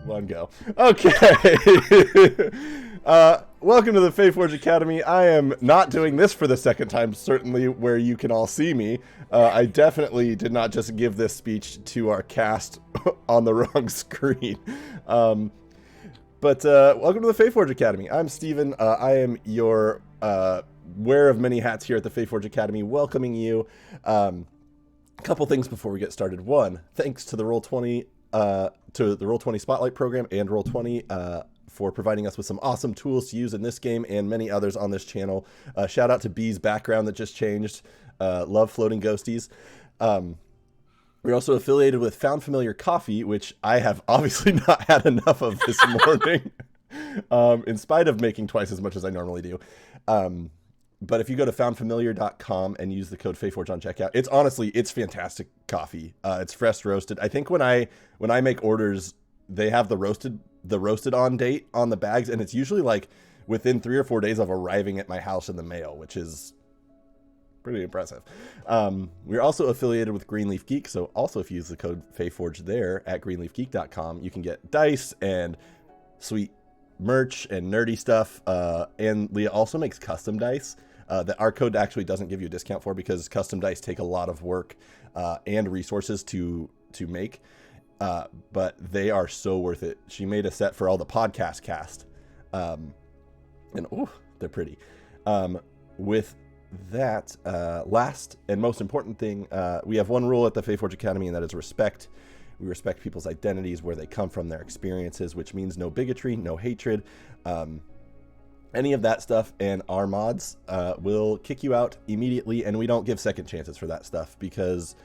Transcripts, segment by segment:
One go. Okay. Welcome to the Faeforge Academy. I am not doing this for the second time, certainly, where you can all see me. I definitely did not just give this speech to our cast on the wrong screen. But welcome to the Faeforge Academy. I'm Steven. I am your wearer of many hats here at the Faeforge Academy, welcoming you. A couple things before we get started. One, thanks to the Roll20 Spotlight program and Roll20 for providing us with some awesome tools to use in this game and many others on this channel. Shout out to B's background that just changed. Love floating ghosties. We're also affiliated with Found Familiar Coffee, which I have obviously not had enough of this morning, in spite of making twice as much as I normally do. But if you go to foundfamiliar.com and use the code Faeforge on checkout, it's fantastic coffee. It's fresh roasted. I think when I make orders, they have the roasted on date on the bags, and it's usually like within 3 or 4 days of arriving at my house in the mail, which is pretty impressive. We're also affiliated with Greenleaf Geek, so also if you use the code Faeforge there at greenleafgeek.com, you can get dice and sweet merch and nerdy stuff. And Leah also makes custom dice that our code actually doesn't give you a discount for, because custom dice take a lot of work and resources to make. But they are so worth it. She made a set for all the podcast cast. And they're pretty. With that, last and most important thing, we have one rule at the Faeforge Academy, and that is respect. We respect people's identities, where they come from, their experiences, which means no bigotry, no hatred, any of that stuff. And our mods will kick you out immediately, and we don't give second chances for that stuff, because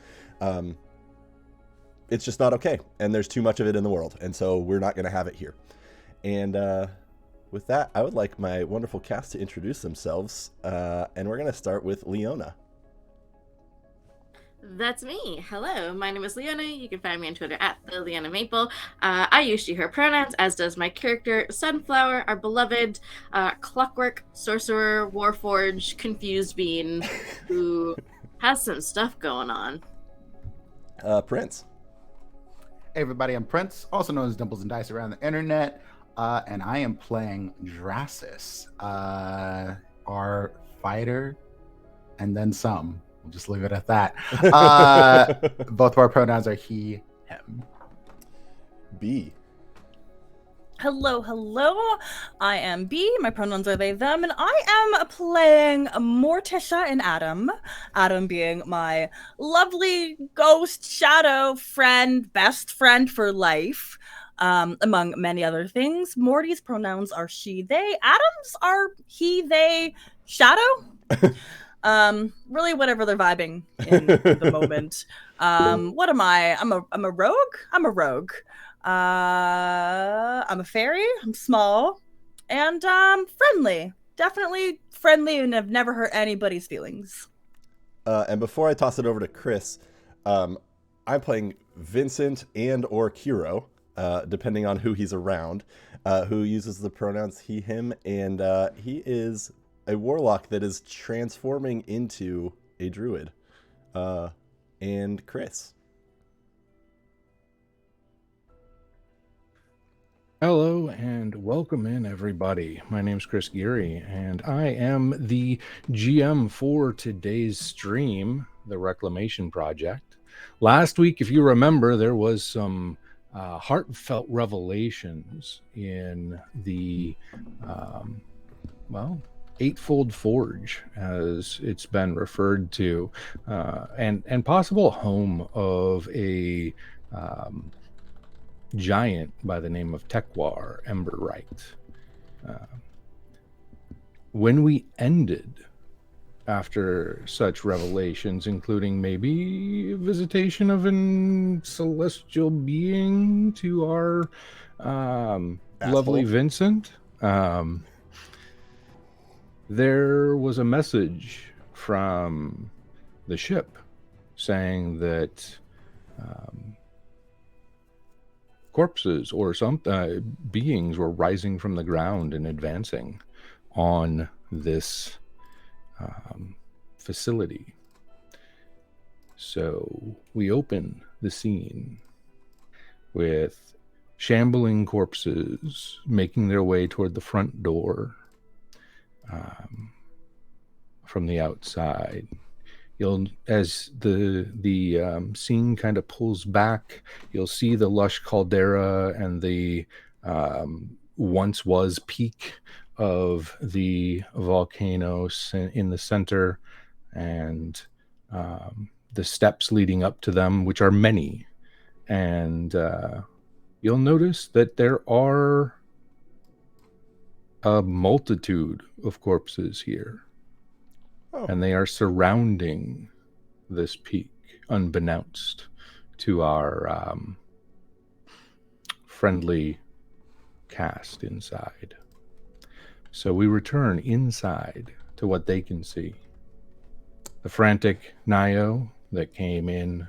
it's just not okay, and there's too much of it in the world, and so we're not going to have it here. And with that, I would like my wonderful cast to introduce themselves, and we're going to start with Leona. That's me. Hello, my name is Leona. You can find me on Twitter at @LeonaMaple. I use she, her pronouns, as does my character, Sunflower, our beloved clockwork, sorcerer, warforge, confused bean, who has some stuff going on. Prince. Hey everybody, I'm Prince, also known as Dimples and Dice around the internet, and I am playing Dracis, our fighter, and then some. We'll just leave it at that. Both of our pronouns are he, him. B. Hello. I am B. My pronouns are they, them, and I am playing Morticia and Adam. Adam being my lovely ghost shadow friend, best friend for life, among many other things. Morty's pronouns are she, they. Adam's are he, they, shadow. Really whatever they're vibing in the moment. What am I? I'm a rogue. I'm a fairy. I'm small and friendly. Definitely friendly, and have never hurt anybody's feelings. And before I toss it over to Chris, I'm playing Vincent and or Kiro, depending on who he's around. who uses the pronouns he, him, and he is a warlock that is transforming into a druid. And Chris. Hello and welcome in, everybody. My name's Chris Geary, and I am the GM for today's stream, the Reclamation Project. Last week, if you remember, there was some heartfelt revelations in the, Eightfold Forge, as it's been referred to, and possible home of a giant by the name of Tekwar Emberwright. When we ended, after such revelations, including maybe a visitation of an celestial being to our lovely Vincent, there was a message from the ship saying that corpses or some beings were rising from the ground and advancing on this facility. So we open the scene with shambling corpses making their way toward the front door from the outside. As the scene kind of pulls back, you'll see the lush caldera and the once was peak of the volcano in the center, and the steps leading up to them, which are many. And you'll notice that there are a multitude of corpses here. Oh. And they are surrounding this peak, unbeknownst to our friendly cast inside. So we return inside to what they can see. The frantic Nio that came in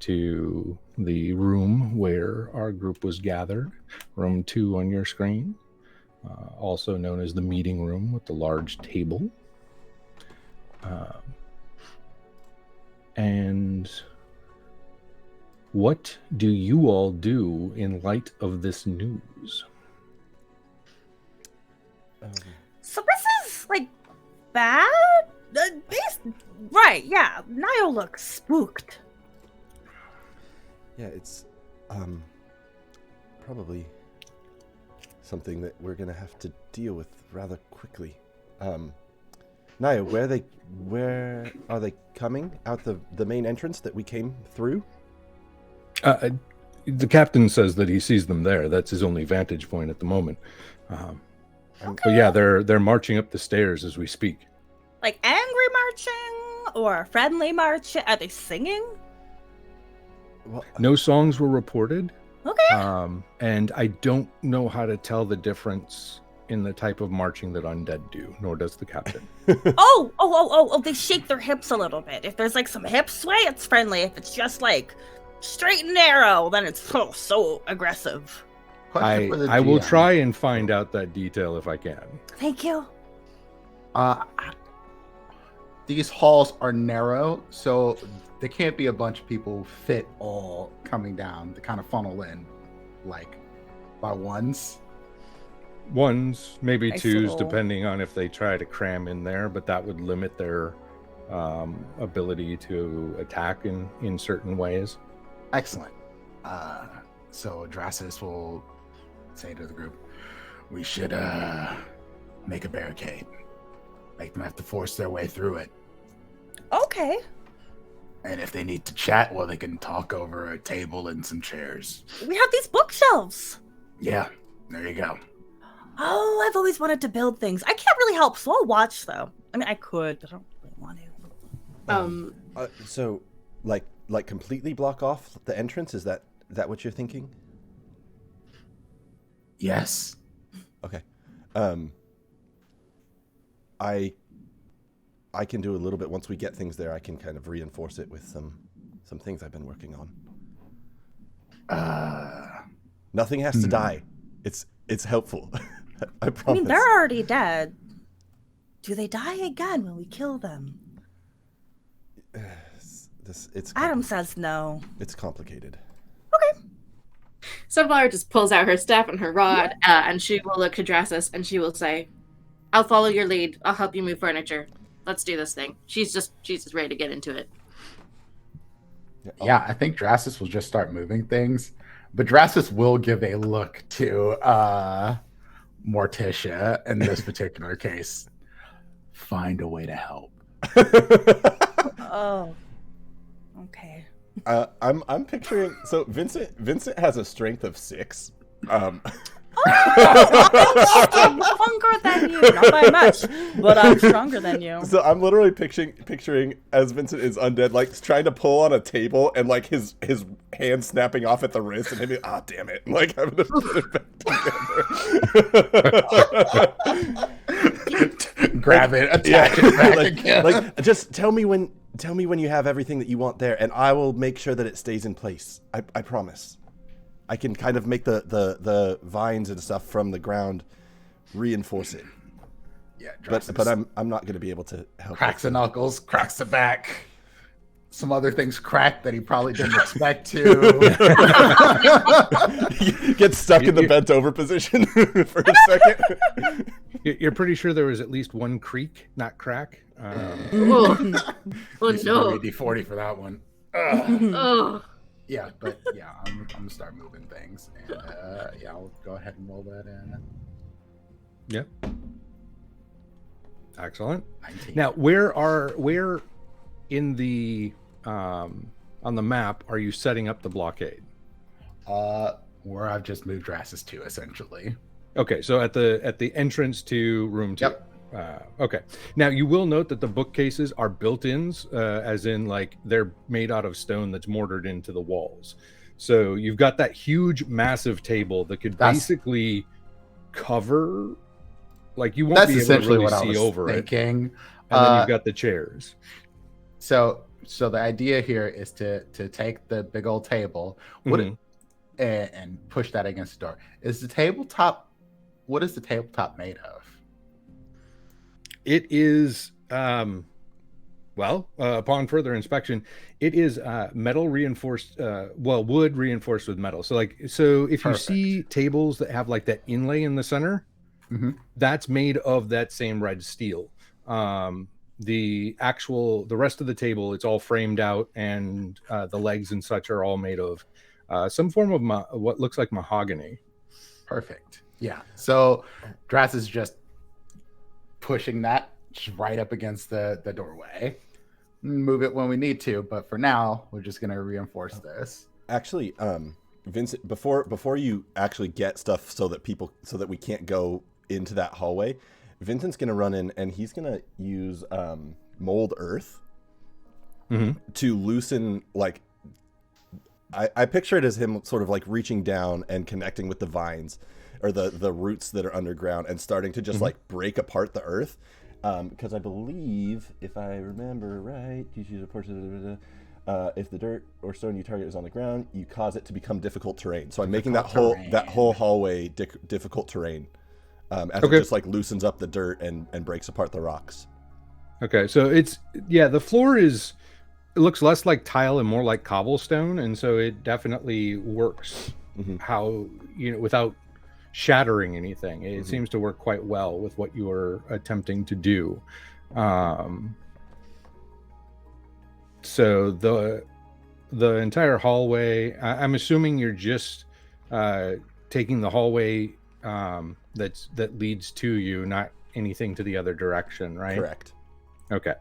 to the room where our group was gathered, room 2 on your screen, also known as the meeting room with the large table. And what do you all do in light of this news? So this is like bad? Right, yeah. Niall looks spooked. Yeah, it's probably something that we're gonna have to deal with rather quickly. Naya, where are they coming? Out the main entrance that we came through? The captain says that he sees them there. That's his only vantage point at the moment. Okay. But yeah, they're marching up the stairs as we speak. Like angry marching or friendly marching? Are they singing? Well, no songs were reported. Okay. And I don't know how to tell the difference in the type of marching that undead do, nor does the captain. Oh, they shake their hips a little bit. If there's like some hip sway, it's friendly. If it's just like straight and narrow, then it's so aggressive. I will try and find out that detail if I can. Thank you. These halls are narrow, so there can't be a bunch of people fit all coming down to kind of funnel in, like, by ones. Ones, maybe twos, depending on if they try to cram in there, but that would limit their ability to attack in certain ways. Excellent. So Drasis will say to the group, we should make a barricade. Make them have to force their way through it. Okay. And if they need to chat, well, they can talk over a table and some chairs. We have these bookshelves. Yeah, there you go. Oh, I've always wanted to build things. I can't really help, so I'll watch, though. I mean, I could, but I don't really want to. So, like completely block off the entrance? Is that what you're thinking? Yes. Okay. I can do a little bit once we get things there. I can kind of reinforce it with some things I've been working on. Nothing has to die. it's helpful. I I promise. mean, they're already dead. Do they die again when we kill them? It's Adam says no. It's complicated. Sunflower just pulls out her staff and her rod, and she will look to Drasus and she will say, "I'll follow your lead. I'll help you move furniture. Let's do this thing." She's just ready to get into it. Yeah, I think Drasus will just start moving things, but Drasus will give a look to Morticia in this particular case. Find a way to help. Oh. Okay. I'm picturing. So Vincent has a strength of 6. I'm stronger than you. Not by much, but I'm stronger than you. So I'm literally picturing as Vincent is undead, like trying to pull on a table and like his hand snapping off at the wrist and him being, damn it, like having to put it back together. Grab it, attach it back again. Like just tell me when you have everything that you want there, and I will make sure that it stays in place. I promise. I can kind of make the vines and stuff from the ground reinforce it. Yeah, but I'm not going to be able to help. Cracks the knuckles, cracks the back. Some other things crack that he probably didn't expect to. Get stuck in the bent over position for a second. You're pretty sure there was at least one creak, not crack. Oh no! D40 for that one. Oh. Yeah, but yeah, I'm gonna start moving things, and yeah, I'll go ahead and roll that in. Yeah. Excellent. 19. Now, where in the on the map are you setting up the blockade? Where I've just moved Drasus to, essentially. Okay, so at the entrance to room 2. Yep. Okay. Now you will note that the bookcases are built-ins, as in like they're made out of stone that's mortared into the walls. So you've got that huge, massive table that could basically cover, like you won't be able to really see over it. And then you've got the chairs. So the idea here is to take the big old table, and push that against the door. Is the tabletop? What is the tabletop made of? It is, upon further inspection, it is metal reinforced, wood reinforced with metal. So if you see tables that have like that inlay in the center, that's made of that same red steel. The rest of the table, it's all framed out, and the legs and such are all made of some form of what looks like mahogany. Perfect. Yeah. So Drasus is just pushing that right up against the doorway. Move it when we need to, but for now, we're just going to reinforce this. Actually, Vincent, before you actually get stuff so that we can't go into that hallway, Vincent's going to run in and he's going to use mold earth to loosen, like, I picture it as him sort of like reaching down and connecting with the vines or the roots that are underground and starting to just like break apart the earth. Because I believe, if I remember right, you choose a portion if the dirt or stone you target is on the ground, you cause it to become difficult terrain. So I'm making that whole hallway difficult terrain. As it just like loosens up the dirt and breaks apart the rocks. Okay, so the floor it looks less like tile and more like cobblestone, and so it definitely works without shattering anything. It seems to work quite well with what you are attempting to do. So the entire hallway, I'm assuming you're just taking the hallway that leads to you, not anything to the other direction, right? Correct. Okay.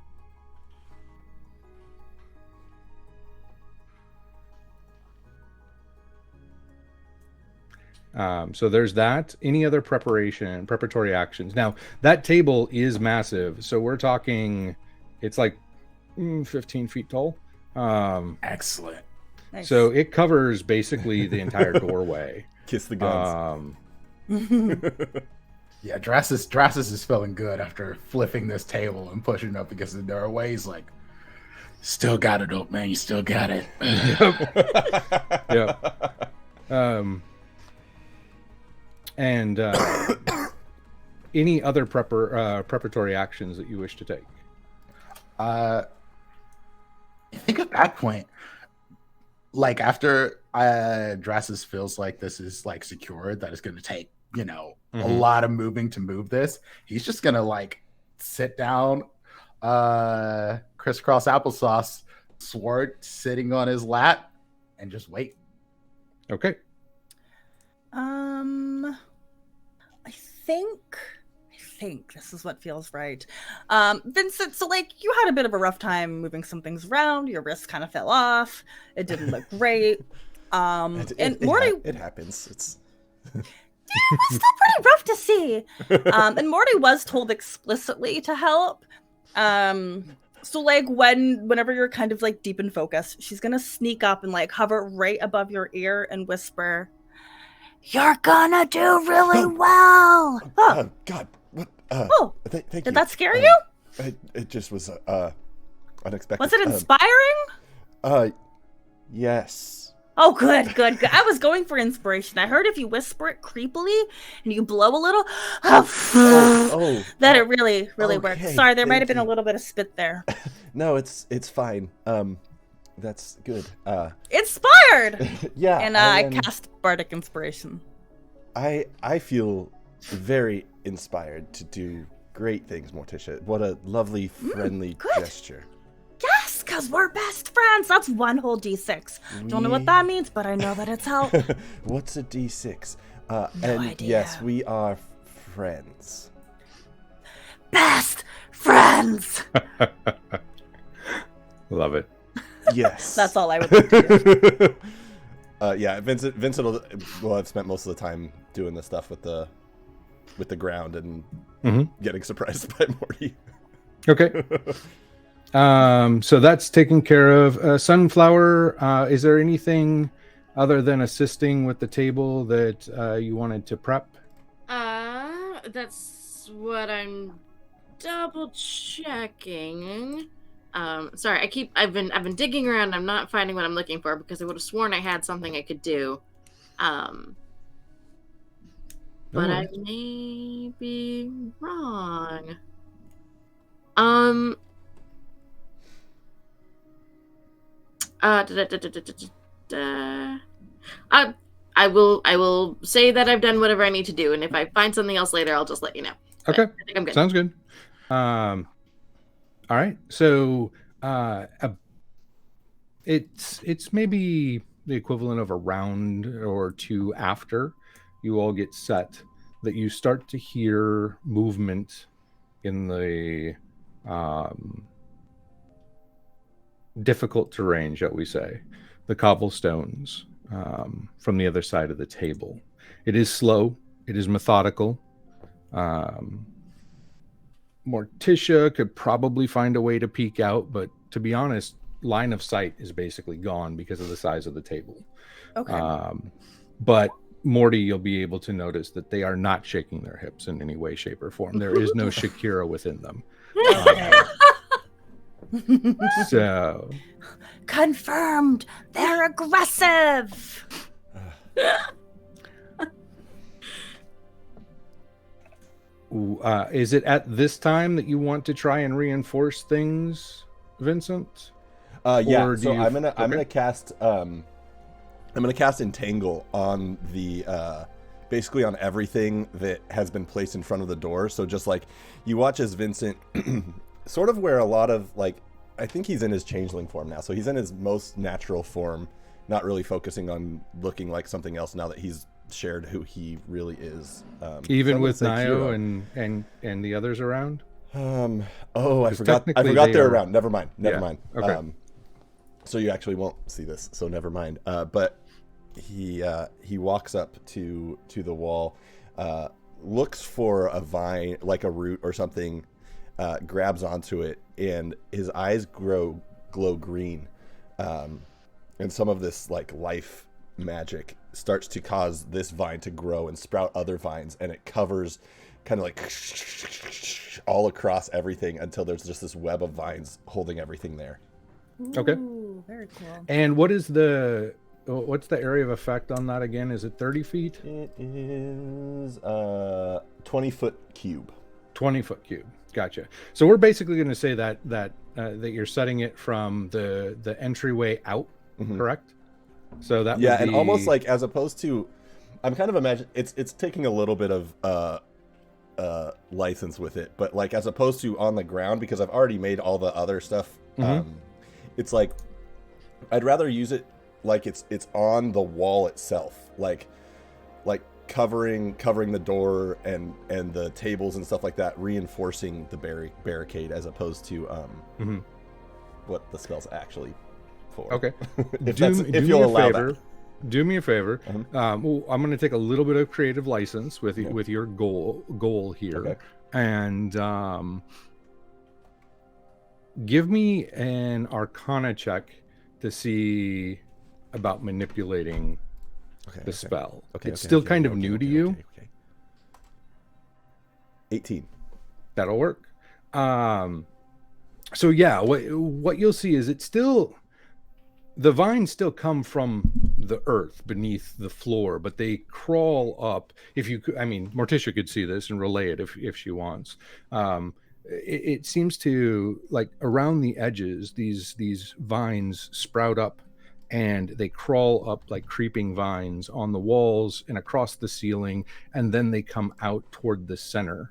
So there's that. Any other preparatory actions? Now, that table is massive. So we're talking, it's like 15 feet tall. Excellent. Nice. So it covers basically the entire doorway. Kiss the guns. Yeah, Drasus is feeling good after flipping this table and pushing it up against the doorway. He's like, still got it, old man. You still got it. Yep. And any other preparatory actions that you wish to take? I think at that point, like after Drasus feels like this is like secured, that it's going to take, you know, a lot of moving to move this, he's just going to like sit down, crisscross applesauce, sword sitting on his lap, and just wait. Okay. I think this is what feels right. Vincent, so like you had a bit of a rough time moving some things around. Your wrist kind of fell off. It didn't look great. And Morty, it happens. It's it was still pretty rough to see. And Morty was told explicitly to help. So like whenever you're kind of like deep in focus, she's gonna sneak up and like hover right above your ear and whisper, "You're gonna do really well." oh God, what? Thank you. Did that scare you? It just was unexpected. Was it inspiring? Yes. Oh, good. I was going for inspiration. I heard if you whisper it creepily and you blow a little, that it really works. Sorry, there might have been a little bit of spit there. No, it's fine. That's good. Inspired. Yeah. And I cast Bardic Inspiration. I feel very inspired to do great things, Morticia. What a lovely, friendly gesture. Yes, because we're best friends. That's one whole D6. Don't know what that means, but I know that it's help. What's a D6? No and idea. yes, we are friends. Best friends. Love it. Yes. That's all I would do. Yeah, Vincent will have spent most of the time doing the stuff with the ground and getting surprised by Morty. Okay. So that's taken care of. Sunflower, is there anything other than assisting with the table that you wanted to prep? That's what I'm double checking. Sorry, I've been digging around. I'm not finding what I'm looking for because I would have sworn I had something I could do. But I may be wrong. I will say that I've done whatever I need to do, and if I find something else later, I'll just let you know. Okay, I think I'm good. Sounds good. All right, so it's maybe the equivalent of a round or two after you all get set that you start to hear movement in the difficult terrain, shall we say, the cobblestones from the other side of the table. It is slow. It is methodical. Morticia could probably find a way to peek out, but to be honest, line of sight is basically gone because of the size of the table. Okay. But Morty, you'll be able to notice that they are not shaking their hips in any way, shape, or form. There is no Shakira within them. So Confirmed. They're aggressive. Is it at this time that you want to try and reinforce things, Vincent? Yeah. So I'm gonna cast Entangle on the basically on everything that has been placed in front of the door. So just like you watch as Vincent sort of where a lot of like, I think he's in his changeling form now. So he's in his most natural form, not really focusing on looking like something else now that he's shared who he really is. Even with Nio and the others around? I forgot they're around. Never mind. Okay. So you actually won't see this, so never mind. But he walks up to the wall, looks for a vine, like a root or something, grabs onto it, and his eyes glow green, and some of this like life magic starts to cause this vine to grow and sprout other vines, and it covers kind of like all across everything until there's just this web of vines holding everything there. Okay. Ooh, very cool. And what is the what's the area of effect on that again? Is it 30 feet? It is 20-foot cube. 20-foot cube. Gotcha. So we're basically going to say that you're setting it from the entryway out, correct? So that would and be... almost like as opposed to, I'm kind of imagining it's taking a little bit of license with it, but like as opposed to on the ground, because I've already made all the other stuff. It's like I'd rather use it like it's on the wall itself, like covering the door and the tables and stuff like that, reinforcing the barricade as opposed to what the spell's actually for. Okay. if you'll allow that. Do me a favor. Well, I'm going to take a little bit of creative license with your goal here, and give me an Arcana check to see about manipulating the spell. It's still kind of new to you. 18. That'll work. So yeah, what you'll see is the vines still come from the earth beneath the floor, but they crawl up. Morticia could see this and relay it if she wants. It seems to, like, around the edges, these vines sprout up and they crawl up like creeping vines on the walls and across the ceiling, and then they come out toward the center,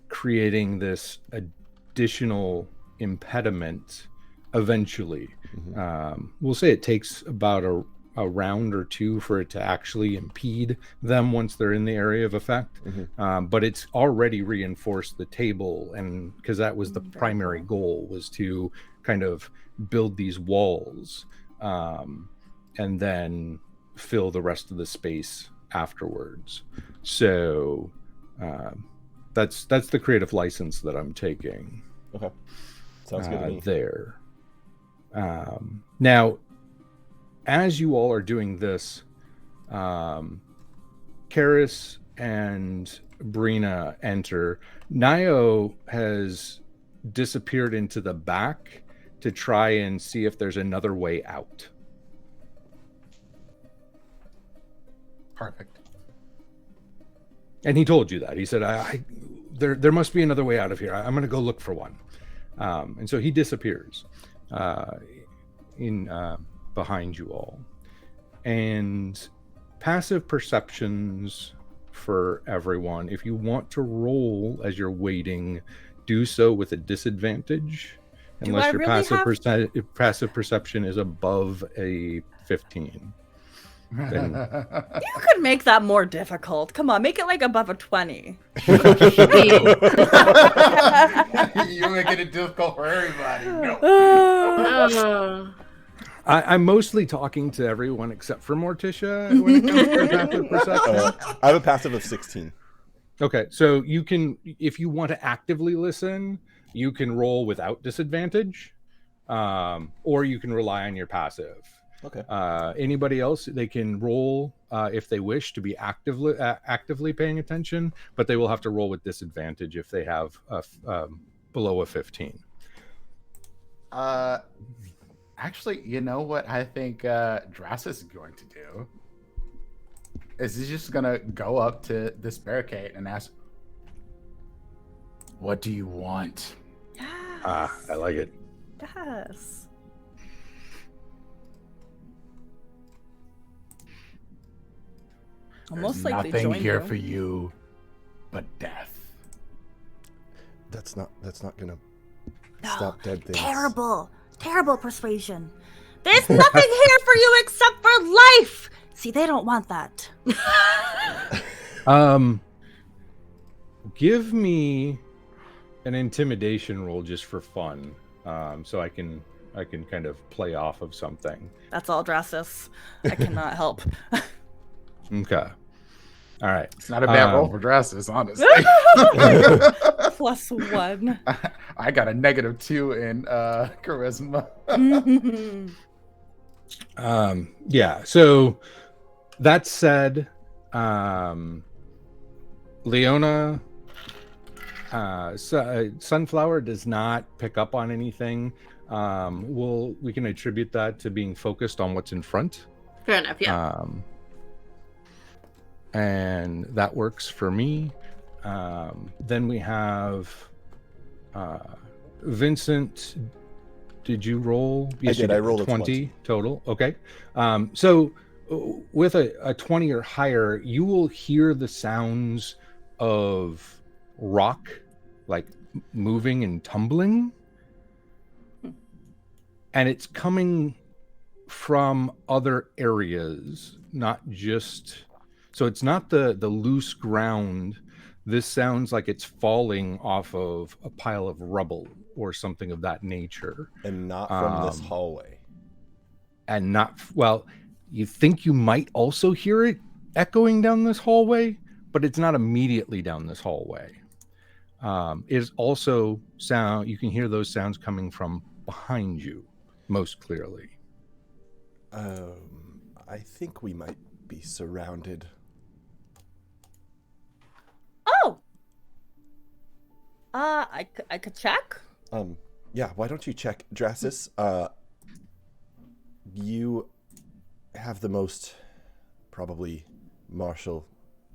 creating this additional impediment eventually. We'll say it takes about a round or two for it to actually impede them once they're in the area of effect. But it's already reinforced the table, and because that was the primary goal, was to kind of build these walls and then fill the rest of the space afterwards. So that's the creative license that I'm taking. Okay, sounds good to me. There. Now, as you all are doing this, Karis and Brina enter. Nio has disappeared into the back to try and see if there's another way out. Perfect. And he told you that. He said, there must be another way out of here. I'm going to go look for one. And so he disappears behind you all. And passive perceptions for everyone. If you want to roll as you're waiting, do so with a disadvantage. Unless your passive perception is above a 15. Then... You could make that more difficult. Come on, make it like above a 20. You're making it difficult for everybody. No. I'm mostly talking to everyone except for Morticia when it comes to passive perception. I have a passive of 16. Okay, so you can, if you want to actively listen, you can roll without disadvantage, or you can rely on your passive. Okay. Anybody else, they can roll if they wish to be actively paying attention, but they will have to roll with disadvantage if they have below a 15. Actually, you know what I think Drasus is going to do? Is he's just going to go up to this barricade and ask, "What do you want?" Yes. I like it. Yes. Almost There's like they nothing joined here you. for you but death. That's not gonna stop dead things. Terrible persuasion. There's nothing here for you except for life. See, they don't want that. Give me an intimidation roll just for fun, so I can kind of play off of something. That's all, Drasus. I cannot help. Okay. All right. It's not a bad roll for Drasus, honestly. +1. I got a -2 in charisma. Yeah. So that said, Leona, Sunflower does not pick up on anything. We can attribute that to being focused on what's in front. Fair enough, yeah. And that works for me. Then we have Vincent. Did you roll? Yes, I did. I rolled a 20 total. Okay. So with a 20 or higher, you will hear the sounds of rock, like moving and tumbling. And it's coming from other areas, not just... So it's not the loose ground. This sounds like it's falling off of a pile of rubble or something of that nature. And not from this hallway. And not... Well, you think you might also hear it echoing down this hallway, but it's not immediately down this hallway. It is also sound... You can hear those sounds coming from behind you most clearly. I think we might be surrounded. Oh! I could check? Yeah, why don't you check, Drasis? You have the most, probably, martial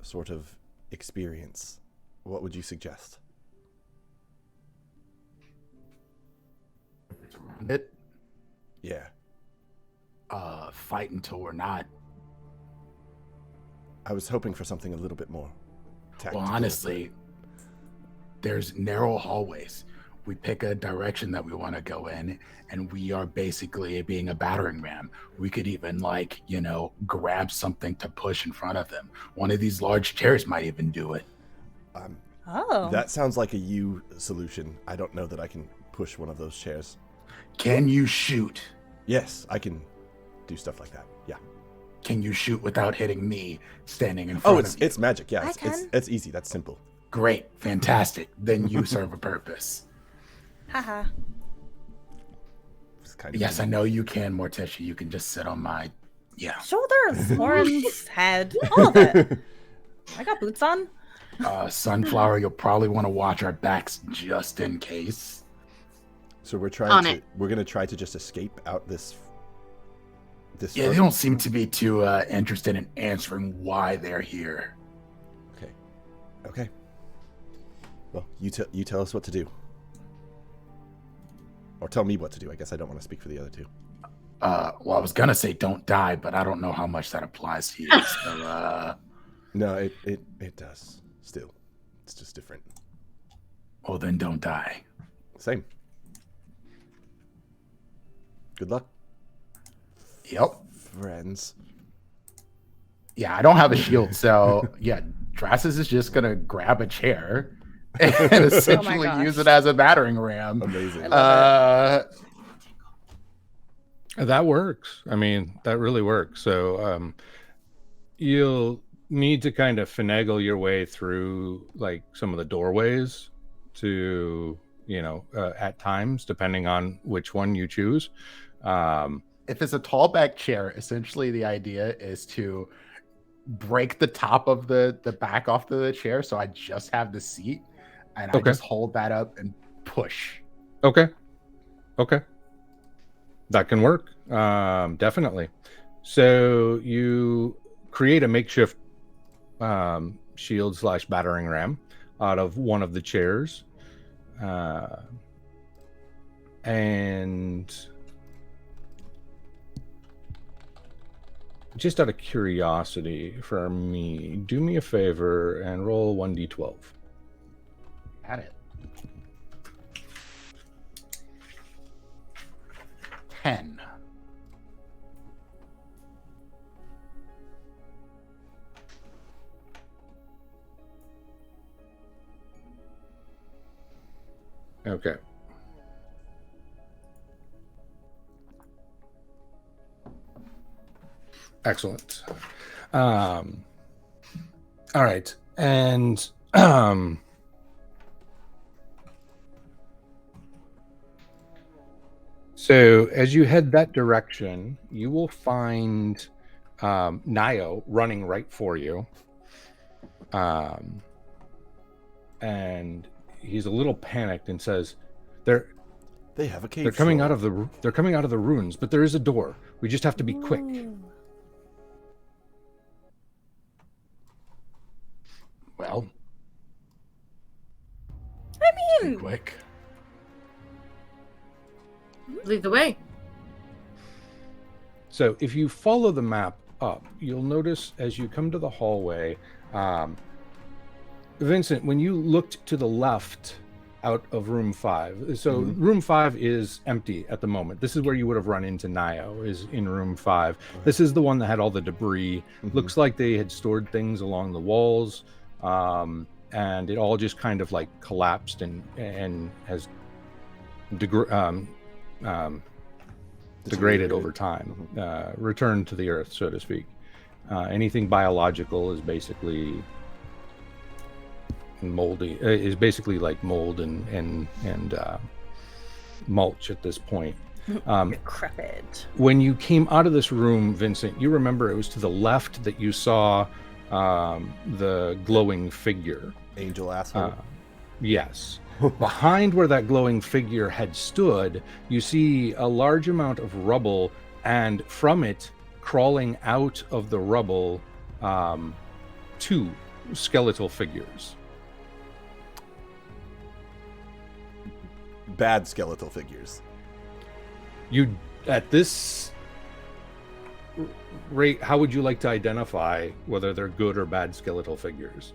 sort of experience. What would you suggest? It Yeah. fight until we're not. I was hoping for something a little bit more tactical. Well, honestly, there's narrow hallways. We pick a direction that we want to go in, and we are basically being a battering ram. We could even, like, grab something to push in front of them. One of these large chairs might even do it. Oh. That sounds like a you solution. I don't know that I can push one of those chairs. Can you shoot? Yes, I can do stuff like that. Yeah. Can you shoot without hitting me standing in front of you? It's magic. Yeah, I it's can. it's easy. That's simple. Great. Fantastic. Then you serve a purpose. Haha. It's kind of Yes, I know you can, Morticia. You can just sit on my... Yeah. Shoulders, horns, head, all of it. I got boots on. Sunflower, you'll probably want to watch our backs just in case. So we're gonna try to just escape out this. Yeah, they don't seem to be too interested in answering why they're here. Okay. Well, you tell us what to do, or tell me what to do. I guess I don't want to speak for the other two. Well, I was gonna say don't die, but I don't know how much that applies to you. So, No, it does. Still, it's just different. well, then don't die. Same. Good luck, Yep. friends. Yeah, I don't have a shield, so yeah, Drasis is just gonna grab a chair and essentially gosh. use it as a battering ram. Amazing. That works. I mean, that really works. So you'll need to kind of finagle your way through like some of the doorways to, at times, depending on which one you choose. If it's a tall back chair, essentially the idea is to break the top of the back off the chair, so I just have the seat, and I just hold that up and push. Okay. That can work. Definitely. So you create a makeshift shield / battering ram out of one of the chairs. And just out of curiosity for me, do me a favor and roll 1d12. At it. 10. Okay. Excellent. All right. And so as you head that direction, you will find Nio running right for you. And he's a little panicked and says, They're They have a cave. They're coming out of the ruins, but there is a door. We just have to be quick. Well, I mean, quick. Lead the way. So if you follow the map up, you'll notice as you come to the hallway, Vincent, when you looked to the left out of room 5, so room 5 is empty at the moment. This is where you would have run into Nio, is in room 5. This is the one that had all the debris. Looks like they had stored things along the walls, and it all just kind of like collapsed and has degraded over time, returned to the earth, so to speak. Anything biological is basically moldy, is basically like mold and mulch at this point. decrepit. When you came out of this room, Vincent, you remember it was to the left that you saw the glowing figure. Angel asshole. Yes. Behind where that glowing figure had stood, you see a large amount of rubble, and from it, crawling out of the rubble, 2 skeletal figures. Bad skeletal figures. You, at this rate, how would you like to identify whether they're good or bad skeletal figures?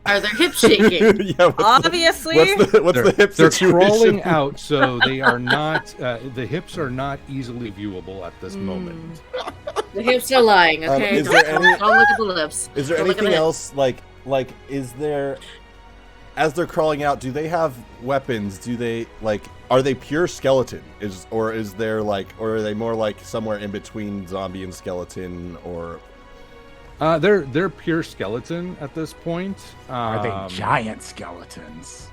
Are their hips shaking? Yeah, Obviously. what's the hip They're situation? crawling out, so they are not. The hips are not easily viewable at this moment. The hips are lying, okay? Is there don't, any- don't look at the lips. Is there Don't look at anything the else like is there, as they're crawling out, do they have weapons? Do they are they pure skeleton? Or are they more like somewhere in between zombie and skeleton? Or They're pure skeleton at this point. Are they giant skeletons?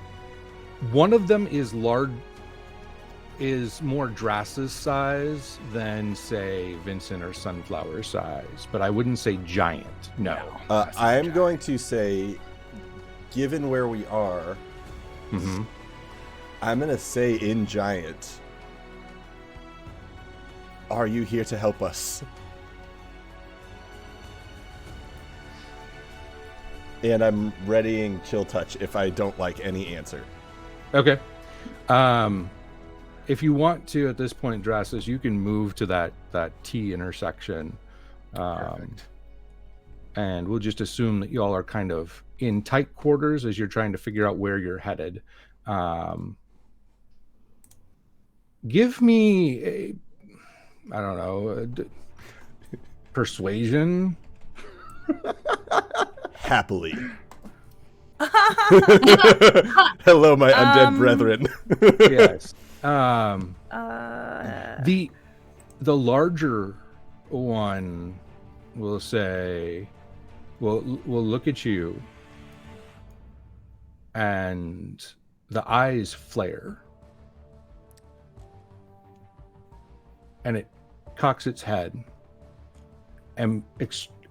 One of them is more Drass's size than, say, Vincent or Sunflower size, but I wouldn't say giant. No. I am going to say, given where we are, I'm going to say in giant. Are you here to help us? And I'm readying chill touch if I don't like any answer. Okay. If you want to, at this point, Drassus, you can move to that T intersection. Perfect. And we'll just assume that y'all are kind of in tight quarters as you're trying to figure out where you're headed. Give me I don't know, persuasion. Happily. Hello, my undead brethren. Yes. The larger one will say, will look at you, and the eyes flare, and it cocks its head and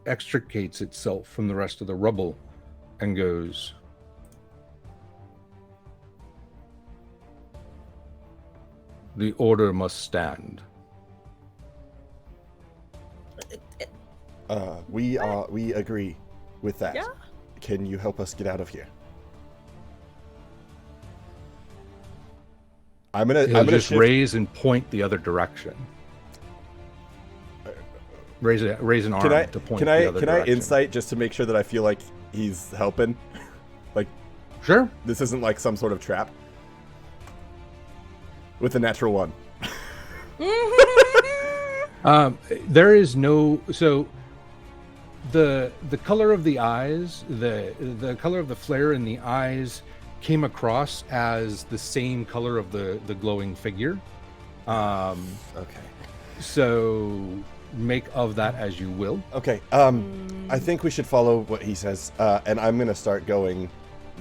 extricates itself from the rest of the rubble and goes, "The order must stand." We agree with that. Yeah. Can you help us get out of here? I'm gonna just shift. raise and point the other direction. Raise an arm to point the other Can direction. I insight just to make sure that I feel like he's helping? Like, Sure. this isn't like some sort of trap. With a natural 1. There is no, so the color of the eyes, the color of the flare in the eyes came across as the same color of the glowing figure. Okay. So make of that as you will. Okay. I think we should follow what he says, and I'm gonna start going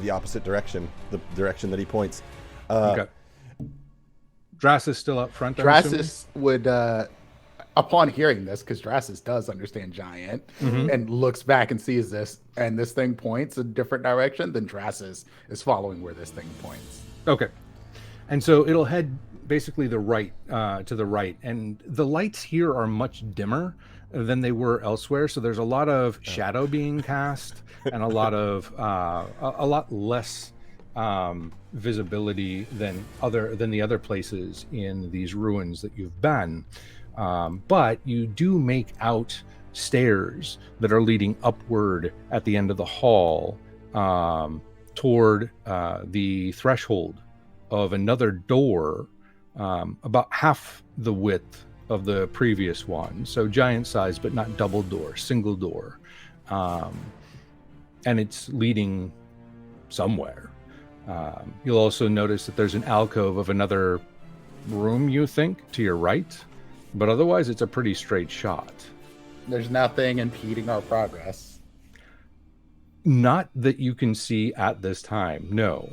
the opposite direction, the direction that he points. Okay. Drass is still up front. I'm assuming? Drassus would, upon hearing this, because Drassus does understand giant, and looks back and sees this, and this thing points a different direction, then Drassus is following where this thing points. Okay. And so it'll head basically the right to the right, and the lights here are much dimmer than they were elsewhere. So there's a lot of shadow being cast, and a lot of a lot less visibility than the other places in these ruins that you've been. But you do make out stairs that are leading upward at the end of the hall toward the threshold of another door about half the width of the previous one. So giant size, but not double door, single door. And it's leading somewhere. You'll also notice that there's an alcove of another room, you think, to your right. But otherwise, it's a pretty straight shot. There's nothing impeding our progress. Not that you can see at this time, no.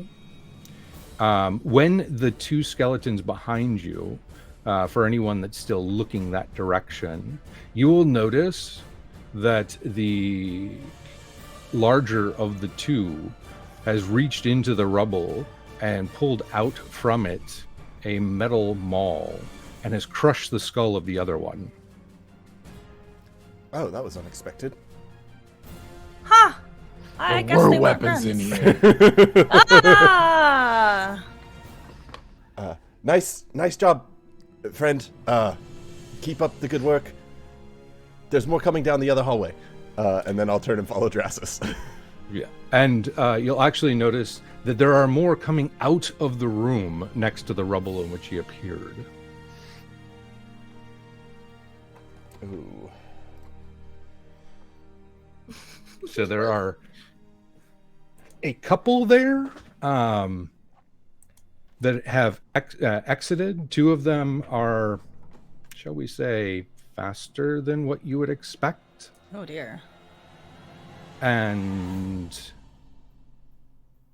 When the two skeletons behind you, for anyone that's still looking that direction, you will notice that the larger of the two has reached into the rubble and pulled out from it a metal maul and has crushed the skull of the other one. Oh, that was unexpected. Huh. I guess There they were weren't weapons in friends. here. Ah! Nice job, friend. Keep up the good work. There's more coming down the other hallway. And then I'll turn and follow Drasus. Yeah. And you'll actually notice that there are more coming out of the room next to the rubble in which he appeared. Ooh. So there are a couple there that have exited. Two of them are, shall we say, faster than what you would expect. Oh dear. And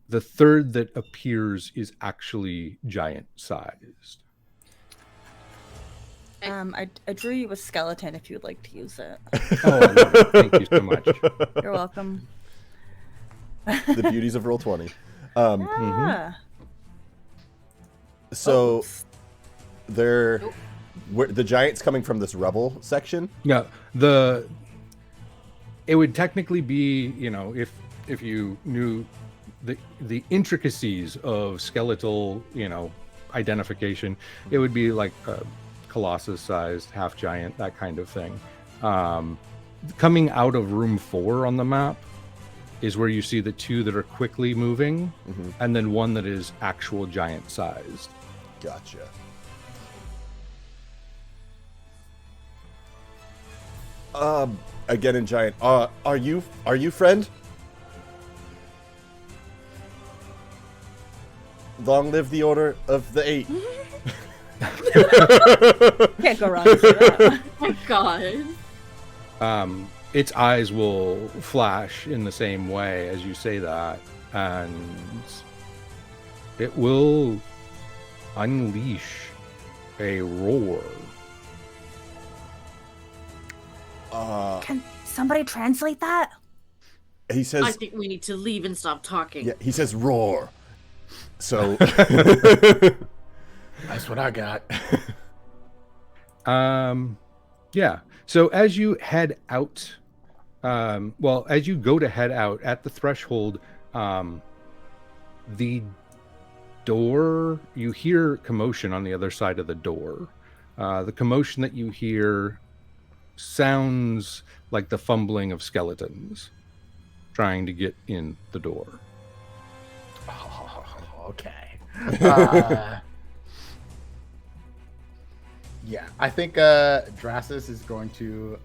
the third that appears is actually giant sized. I drew you a skeleton if you'd like to use it. Oh, I love it. Thank you so much. You're welcome. The beauties of Roll20. Yeah. So they're the giants coming from this rubble section. Yeah, it would technically be, if you knew the intricacies of skeletal, identification, it would be like a colossus-sized, half giant, that kind of thing. Coming out of room 4 on the map is where you see the two that are quickly moving, and then one that is actual giant-sized. Gotcha. Again in giant. Are you friend? Long live the Order of the Eight. Can't go wrong with that. Oh my god. Its eyes will flash in the same way as you say that, and it will unleash a roar. Can somebody translate that? He says. I think we need to leave and stop talking. Yeah, he says roar. So. That's what I got. Yeah. So as you head out, as you go to head out at the threshold, the door, you hear commotion on the other side of the door. The commotion that you hear sounds like the fumbling of skeletons trying to get in the door. Oh, okay. Yeah, I think Drasus is going to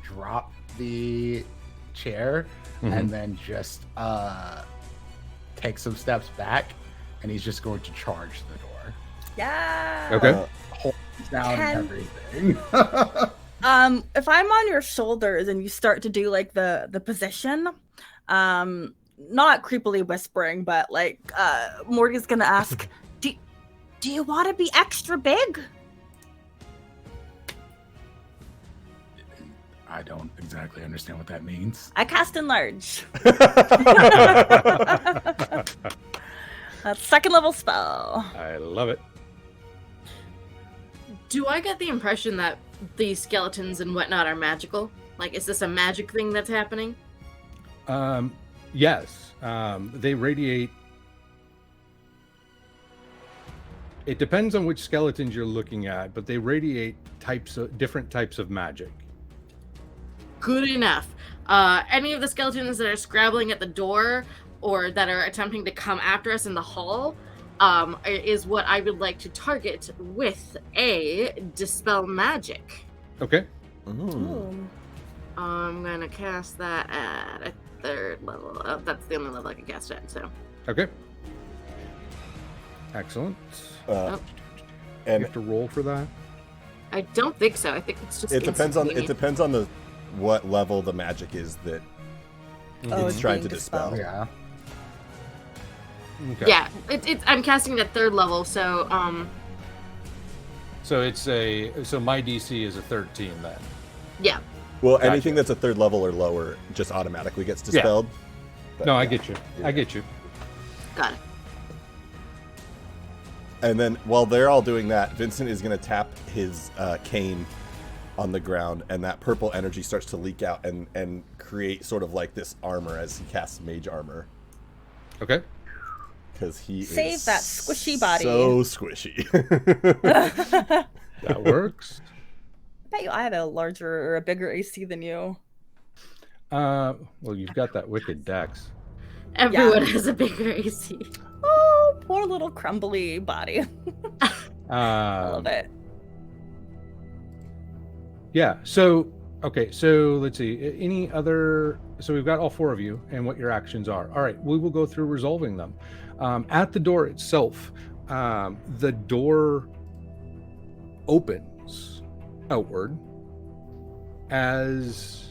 drop the chair and then just take some steps back, and he's just going to charge the door. Yeah. Okay. Hold down Can- everything. If I'm on your shoulders and you start to do like the position, not creepily whispering, but like Morty's gonna ask, do you want to be extra big? I don't exactly understand what that means. I cast enlarge. That's second level spell. I love it. Do I get the impression that these skeletons and whatnot are magical? Like, is this a magic thing that's happening? Yes. They radiate. It depends on which skeletons you're looking at, but they radiate different types of magic. Good enough. Any of the skeletons that are scrabbling at the door or that are attempting to come after us in the hall is what I would like to target with a Dispel Magic. Okay. Ooh. I'm going to cast that at a 3rd level. That's the only level I can cast it at, so. Okay. Excellent. Oh. You And have to roll for that. I don't think so. I think it's just it depends on instantaneous. what level the magic is that Oh, it's trying being to dispel. dispelled. Yeah. Okay. Yeah, I'm casting it at 3rd level, so So my DC is a 13 then. yeah. Well, Gotcha. anything that's a 3rd level or lower just automatically gets dispelled. But, No, I yeah. get you. Yeah. I get you. Got it. And then while they're all doing that, Vincent is going to tap his cane on the ground, and that purple energy starts to leak out and create sort of like this armor as he casts mage armor. Okay. Because he Save is that squishy body. so squishy. That works. I bet you I have a larger or a bigger AC than you. Well, you've got that wicked dex. Everyone has a bigger AC. Oh, poor little crumbly body. I love it. Yeah. So, okay. So let's see. Any other? So we've got all 4 of you and what your actions are. All right. We will go through resolving them. At the door itself, the door opens outward as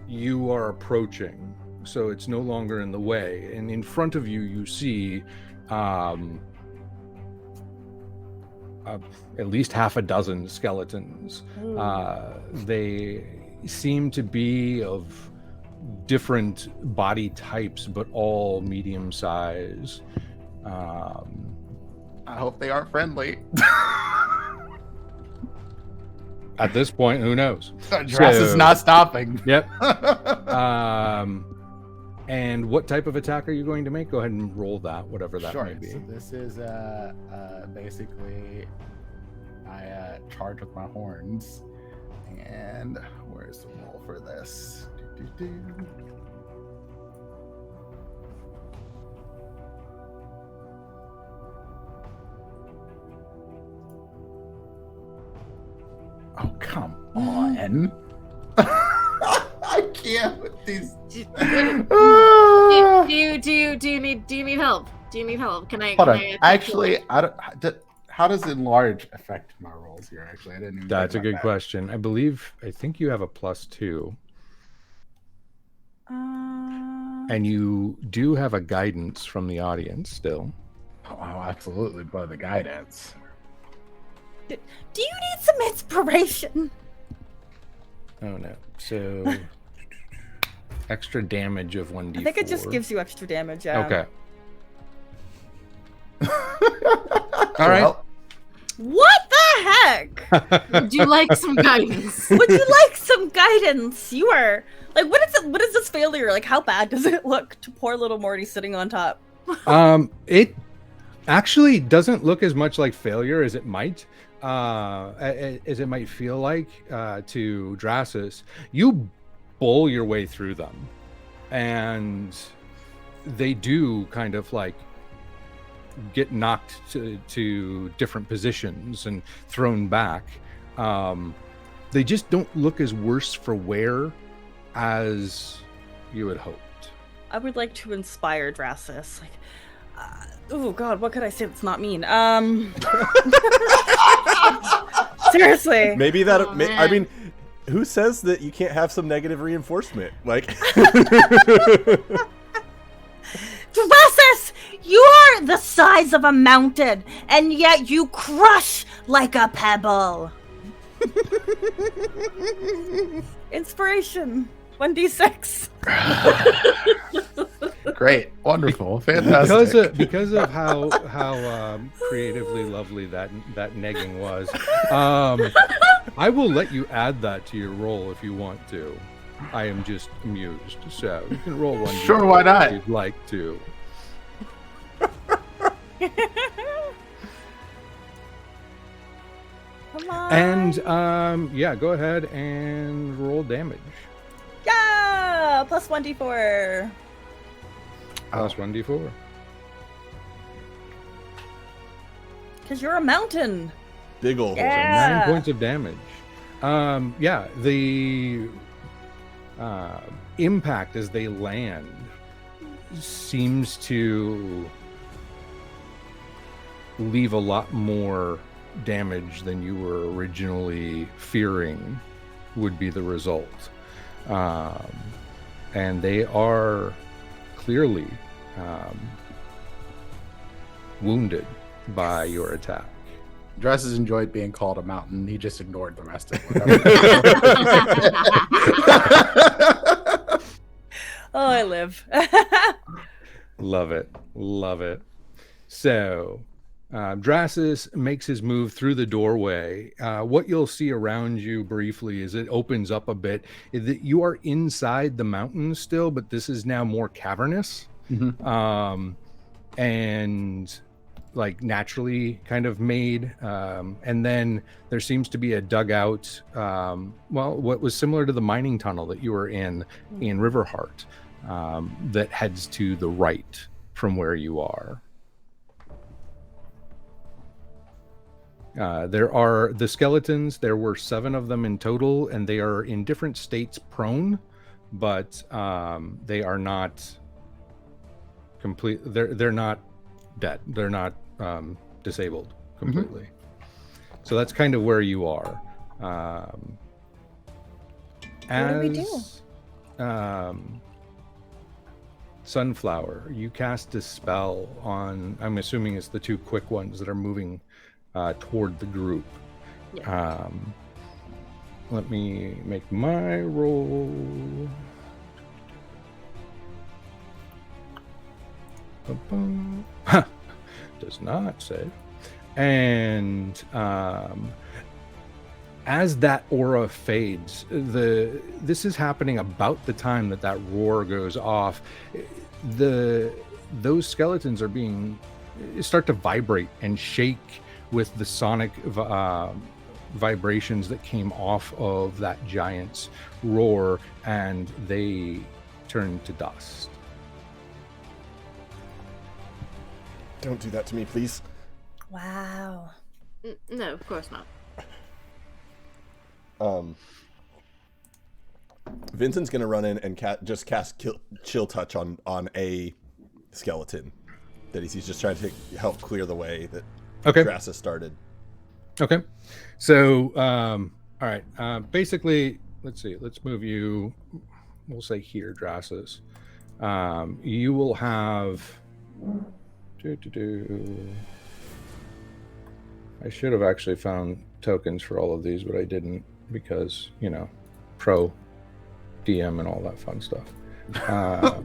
you are approaching. So it's no longer in the way. And in front of you, you see at least half a dozen skeletons. They seem to be of different body types, but all medium size. I hope they aren't friendly. At this point, who knows? Dress is not stopping. Yep. And what type of attack are you going to make? Go ahead and roll that, whatever that Sure. may be. So this is basically I charge with my horns. And where's the roll for this? Oh, come on. I can't with these. Do you need help? Do you need help? Can I? Hold can on. I attack Actually, how does enlarge affect my rolls here? Actually, I didn't even. That's a think good about question. I think you have a +2. And you do have a guidance from the audience still. that. Oh, absolutely, but the guidance. Do you need some inspiration? Oh no. So extra damage of 1d4. I think it just gives you extra damage. Yeah. Okay. All right. Well, What the heck? Would you like some guidance? Would you like some guidance? You are like, what is it? What is this failure? Like, how bad does it look to poor little Morty sitting on top? It actually doesn't look as much like failure as it might. As it might feel like to Drasus. You bowl your way through them, and they do kind of like get knocked to different positions and thrown back. They just don't look as worse for wear as you had hoped. I would like to inspire Drasus. Like, oh God, what could I say that's not mean? Seriously. Maybe that. Oh, I man. mean, who says that you can't have some negative reinforcement? Like, Drasus, you are the size of a mountain, and yet you crush like a pebble. Inspiration. 1d6. Great, wonderful, fantastic. Because of how creatively lovely that negging was, I will let you add that to your roll if you want to. I am just amused, so you can roll one. Sure, why not? If you'd like to. Come on. And yeah, go ahead and roll damage. Yeah, plus 1d4. Plus 1d4. Because you're a mountain. Big ol' Yeah. 9 points of damage. Yeah, the impact as they land seems to leave a lot more damage than you were originally fearing would be the result. And they are clearly wounded by your attack. Dresses enjoyed being called a mountain. He just ignored the rest of it. Oh, I live. Love it. Love it. So, Drasus makes his move through the doorway. What you'll see around you briefly is it opens up a bit. You are inside the mountain still, but this is now more cavernous. Mm-hmm. And like naturally kind of made. And then there seems to be a dugout, what was similar to the mining tunnel that you were in Riverheart, that heads to the right from where you are. There are the skeletons. There were 7 of them in total, and they are in different states prone, but they are not complete. They're not dead. They're not disabled completely. So that's kind of where you are. What do we do? Sunflower, you cast a spell on, I'm assuming it's the 2 quick ones that are moving toward the group. Yeah. Let me make my roll. Does not save. And as that aura fades, this is happening about the time that roar goes off. Those skeletons are start to vibrate and shake with the sonic vibrations that came off of that giant's roar, and they turn to dust. Don't do that to me, please. Wow. No, of course not. Vincent's gonna run in and just cast chill touch on a skeleton that he's just trying to help clear the way that Drasus started. Okay. So, all right. Basically, let's see. Let's move you. We'll say here, Drasus. You will have. I should have actually found tokens for all of these, but I didn't because, pro DM and all that fun stuff.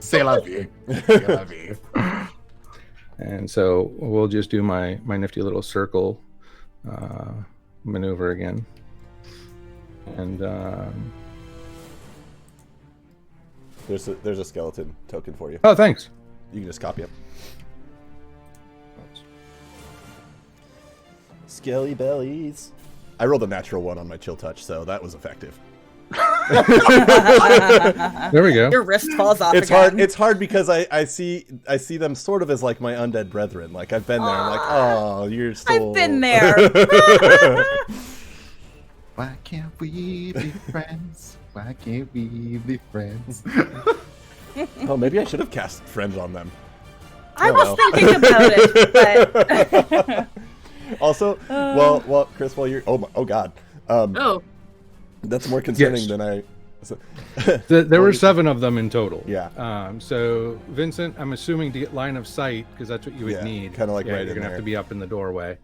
C'est la vie. C'est la vie. And so we'll just do my nifty little circle maneuver again. And there's a skeleton token for you. Oh, thanks. You can just copy it. Skelly bellies. I rolled a natural 1 on my chill touch, so that was effective. There we go. Your wrist falls off. It's again. hard. It's hard because I see them sort of as like my undead brethren. Like I've been there. I'm like, oh, you're still. I've been there. Why can't we be friends? Why can't we be friends? Oh, maybe I should have cast friends on them. I was thinking about it, but Also, well, Chris, while you're oh god, that's more concerning Yes. than I. There were 7 of them in total. Yeah. So Vincent, I'm assuming to get line of sight, because that's what you would need. Kinda like right you're in gonna have there. to be up in the doorway.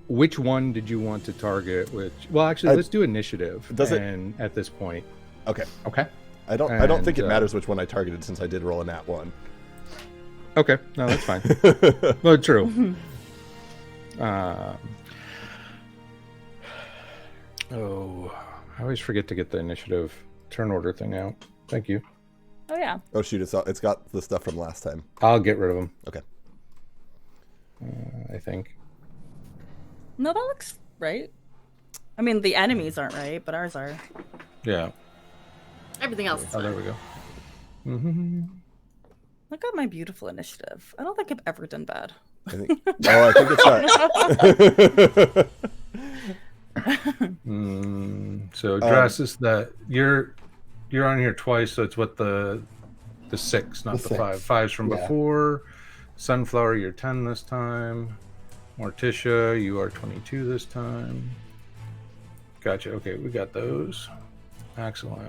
Which one did you want to target? Let's do initiative. Does it- and at this point, Okay. Okay. I don't think it matters which one I targeted since I did roll a nat 1. Okay, no, that's fine. No, true. I always forget to get the initiative turn order thing out. Thank you. Oh yeah. Oh shoot, it's got the stuff from last time. I'll get rid of them. Okay. I think. No, that looks right. I mean, the enemies aren't right, but ours are. Yeah. Everything else is Oh, there fine. we go. Mm-hmm. Look at my beautiful initiative. I don't think I've ever done bad. I think it's that. So Drasis, that you're on here twice, so it's what the 6, not the 5. 5's from before. Sunflower, you're 10 this time. Morticia, you are 22 this time. Gotcha. Okay, we got those. Excellent.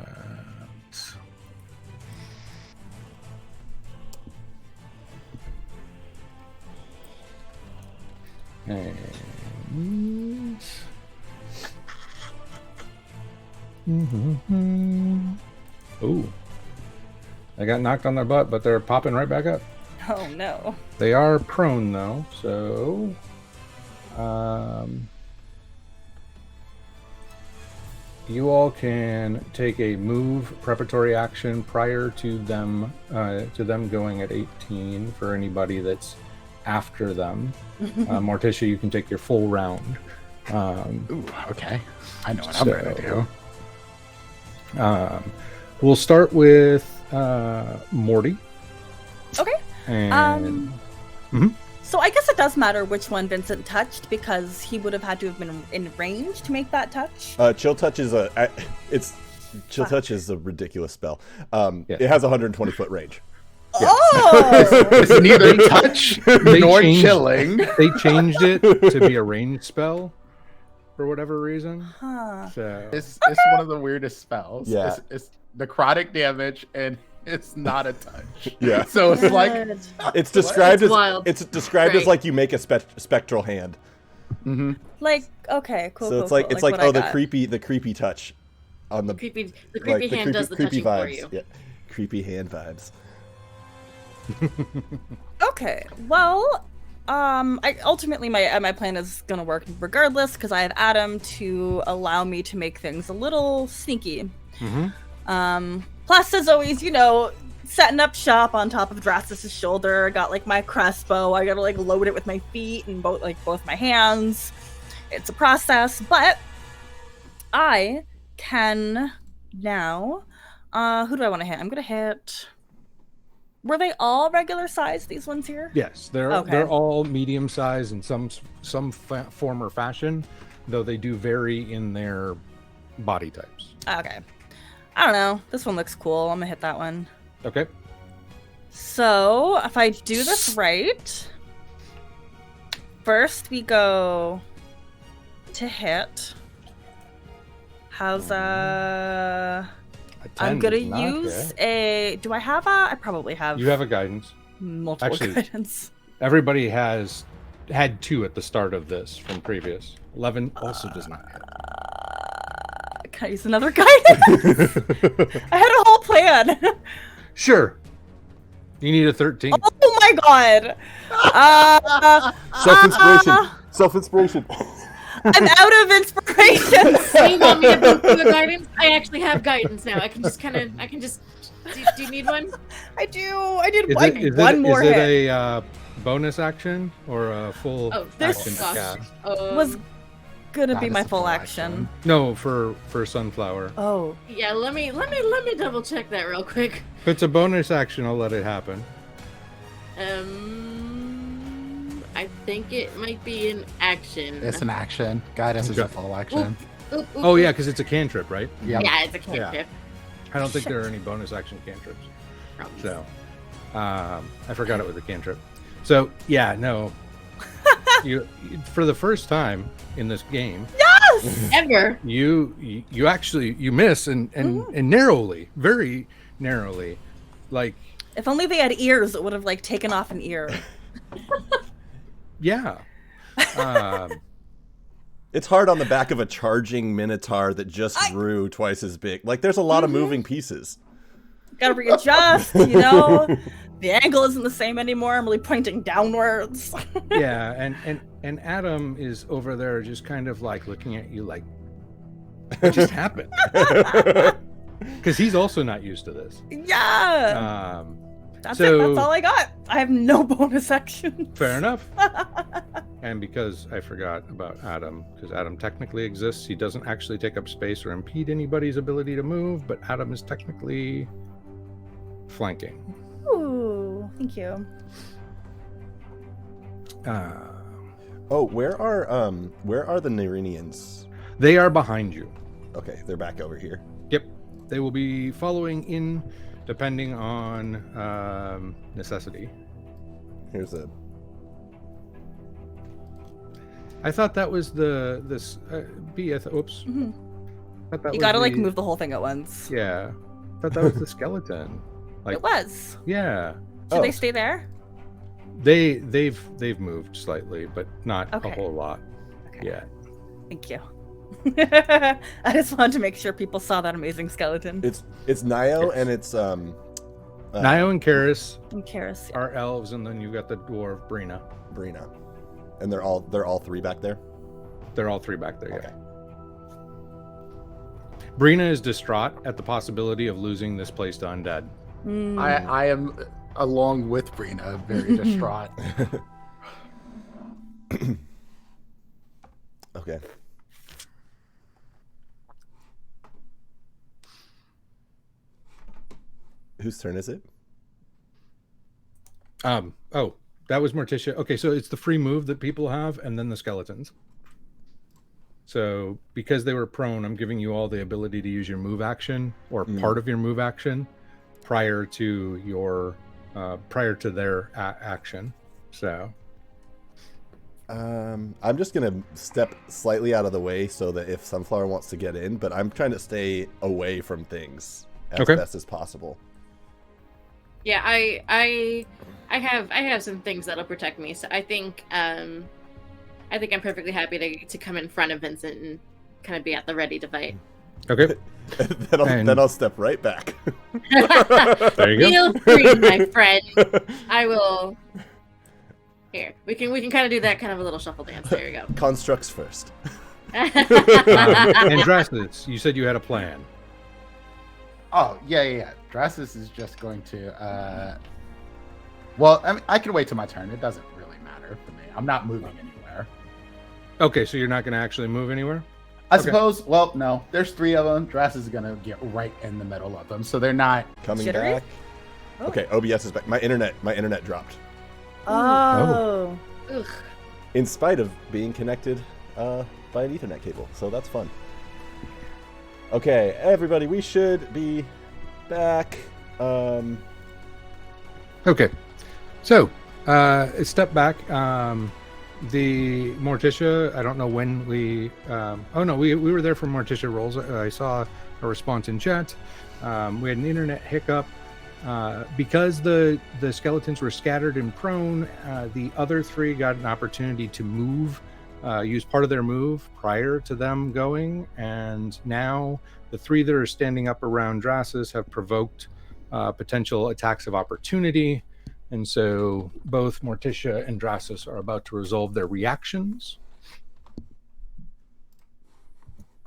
And... Ooh. They got knocked on their butt, but they're popping right back up. Oh no. They are prone though, so you all can take a move preparatory action prior to them going at 18 for anybody that's after them. Morticia, you can take your full round. Ooh, okay. I know what I'm going to do. We'll start with Morty. Okay. And So I guess it does matter which one Vincent touched because he would have had to have been in range to make that touch. Chill touch is touch is a ridiculous spell. It has 120-foot range. Oh! It's neither touch nor chilling. They changed it to be a ranged spell for whatever reason. Huh. So It's one of the weirdest spells. Yeah. It's necrotic damage and it's not a touch. Yeah. So it's like It's described It's as wild. it's described as Great. like you make a spectral hand. Like, okay, cool. So cool, it's like cool. it's like what I the got. creepy touch on the The like, creepy hand does the creepy touching vibes. for you. Yeah. Creepy hand vibes. Okay, well, ultimately my plan is gonna work regardless because I have Adam to allow me to make things a little sneaky. Plus, as always, setting up shop on top of Drasis' shoulder. I got like my crossbow. I gotta like load it with my feet and both my hands. It's a process, but I can now. Who do I want to hit? I'm gonna hit. Were they all regular size? These ones here? yes, they're all medium size in some form or fashion, though they do vary in their body types. Okay. I don't know. This one looks cool. I'm gonna hit that one. Okay. So if I do this right, first we go to hit. How's I'm gonna use a. Do I have a? I probably have. You have a guidance. Multiple Actually, guidance. Everybody has had 2 at the start of this from previous. 11 also does not hit. Can I use another guidance? I had a whole plan. Sure. You need a 13. Oh my god. Self-inspiration. I'm out of inspiration. So you want me to go through the guidance? I actually have guidance now. I can just do you need one? I do. I did Is one more is hit. it a bonus action or a full this action to gosh. cast? Was gonna That be is my a full full action. No, for Sunflower. Oh. Yeah, let me double check that real quick. If it's a bonus action, I'll let it happen. I think it might be an action. it's an action. Guidance is a full action. Oop, oop, Oh oop. yeah, because it's a cantrip, right? Yep. Yeah, it's a cantrip. I don't think there are any bonus action cantrips. Probably. So, I forgot it was a cantrip. So yeah, no. you for the first time in this game, Ever. you actually miss and narrowly, very narrowly, like If only they had ears, it would have like taken off an ear. yeah. It's hard on the back of a charging minotaur that just grew twice as big. Like there's a lot of moving pieces. Gotta readjust, you know? The angle isn't the same anymore. I'm really pointing downwards. Yeah, and Adam is over there just kind of like looking at you like, what just happened? Because he's also not used to this. Yeah. That's so, it. That's all I got. I have no bonus actions. Fair enough. And because I forgot about Adam, because Adam technically exists, he doesn't actually take up space or impede anybody's ability to move, but Adam is technically flanking. Ooh, thank you. Oh, where are the Nerinians? They are behind you. Okay, they're back over here. Yep. They will be following in depending on necessity. Here's a... I thought that was oops. Mm-hmm. I thought that You was gotta like move the whole thing at once. Yeah. I thought that was the skeleton. Like, It was. Yeah. Should they stay there? They've moved slightly, but not a Okay. whole lot. Okay. Yeah. Thank you. I just wanted to make sure people saw that amazing skeleton. It's Nio and it's Nio and Karis And Karis. are elves, and then you got the dwarf Brina. Brina. And they're all three back there? They're all three back there. Okay. Yeah. Brina is distraught at the possibility of losing this place to undead. Mm. I am, along with Brina, very distraught. Okay. Whose turn is it? Oh, that was Morticia. Okay, so it's the free move that people have, and then the skeletons. So because they were prone, I'm giving you all the ability to use your move action or part of your move action prior to their action. So I'm just gonna step slightly out of the way so that if Sunflower wants to get in, but I'm trying to stay away from things as best as possible. Yeah, I have some things that'll protect me. So I think I'm perfectly happy to come in front of Vincent and kind of be at the ready to fight. okay. then I'll step right back. There you go. Feel free, my friend. I will. Here, we can kind of do that kind of a little shuffle dance. There you go. Constructs first. And Drastus, you said you had a plan. Oh, yeah. Drastus is just going to, well, I mean, I can wait till my turn. It doesn't really matter for me. I'm not moving anywhere. Okay, so you're not going to actually move anywhere? I suppose, well, no. There's three of them. Drastus is going to get right in the middle of them, so they're not... Coming Jittery? back. Oh. Okay, OBS is back. My internet dropped. Oh. Ugh. In spite of being connected by an Ethernet cable, so that's fun. Okay, everybody, we should be back. Okay, so step back. The Morticia, I don't know when we. We were there for Morticia rolls. I saw a response in chat. We had an internet hiccup because the skeletons were scattered and prone. The other three got an opportunity to move, use part of their move prior to them going, and now the three that are standing up around Drassus have provoked potential attacks of opportunity. And so both Morticia and Drassus are about to resolve their reactions.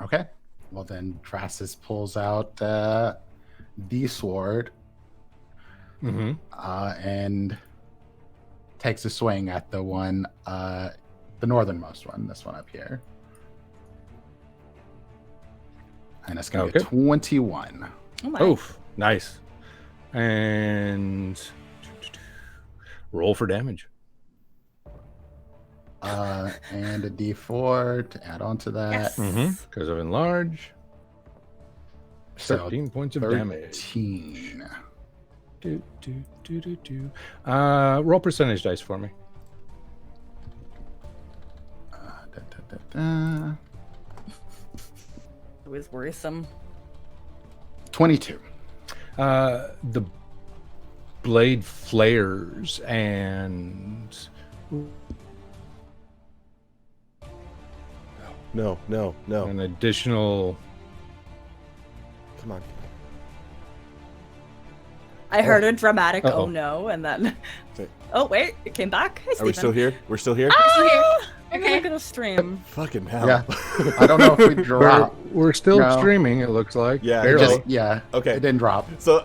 Okay. Well, then Drassus pulls out the sword and takes a swing at the one, the northernmost one, this one up here. And it's going to be a 21. Oh my. Oof, nice. And roll for damage. And a D4 to add on to that. Yes. Because of enlarge. So 13 points of damage. 13. Roll percentage dice for me. Always worrisome. 22. The blade flares and No. an additional Come on. I heard a dramatic Uh-oh. "oh no," and then Okay. oh wait, it came back. Hey, Are we Steven. still here? We're still here? Ah! I'm Okay. not gonna stream. Fucking hell. Yeah. I don't know if we dropped. We're still No. streaming, it looks like. Yeah, Barely. Just, yeah. Okay. It didn't drop. So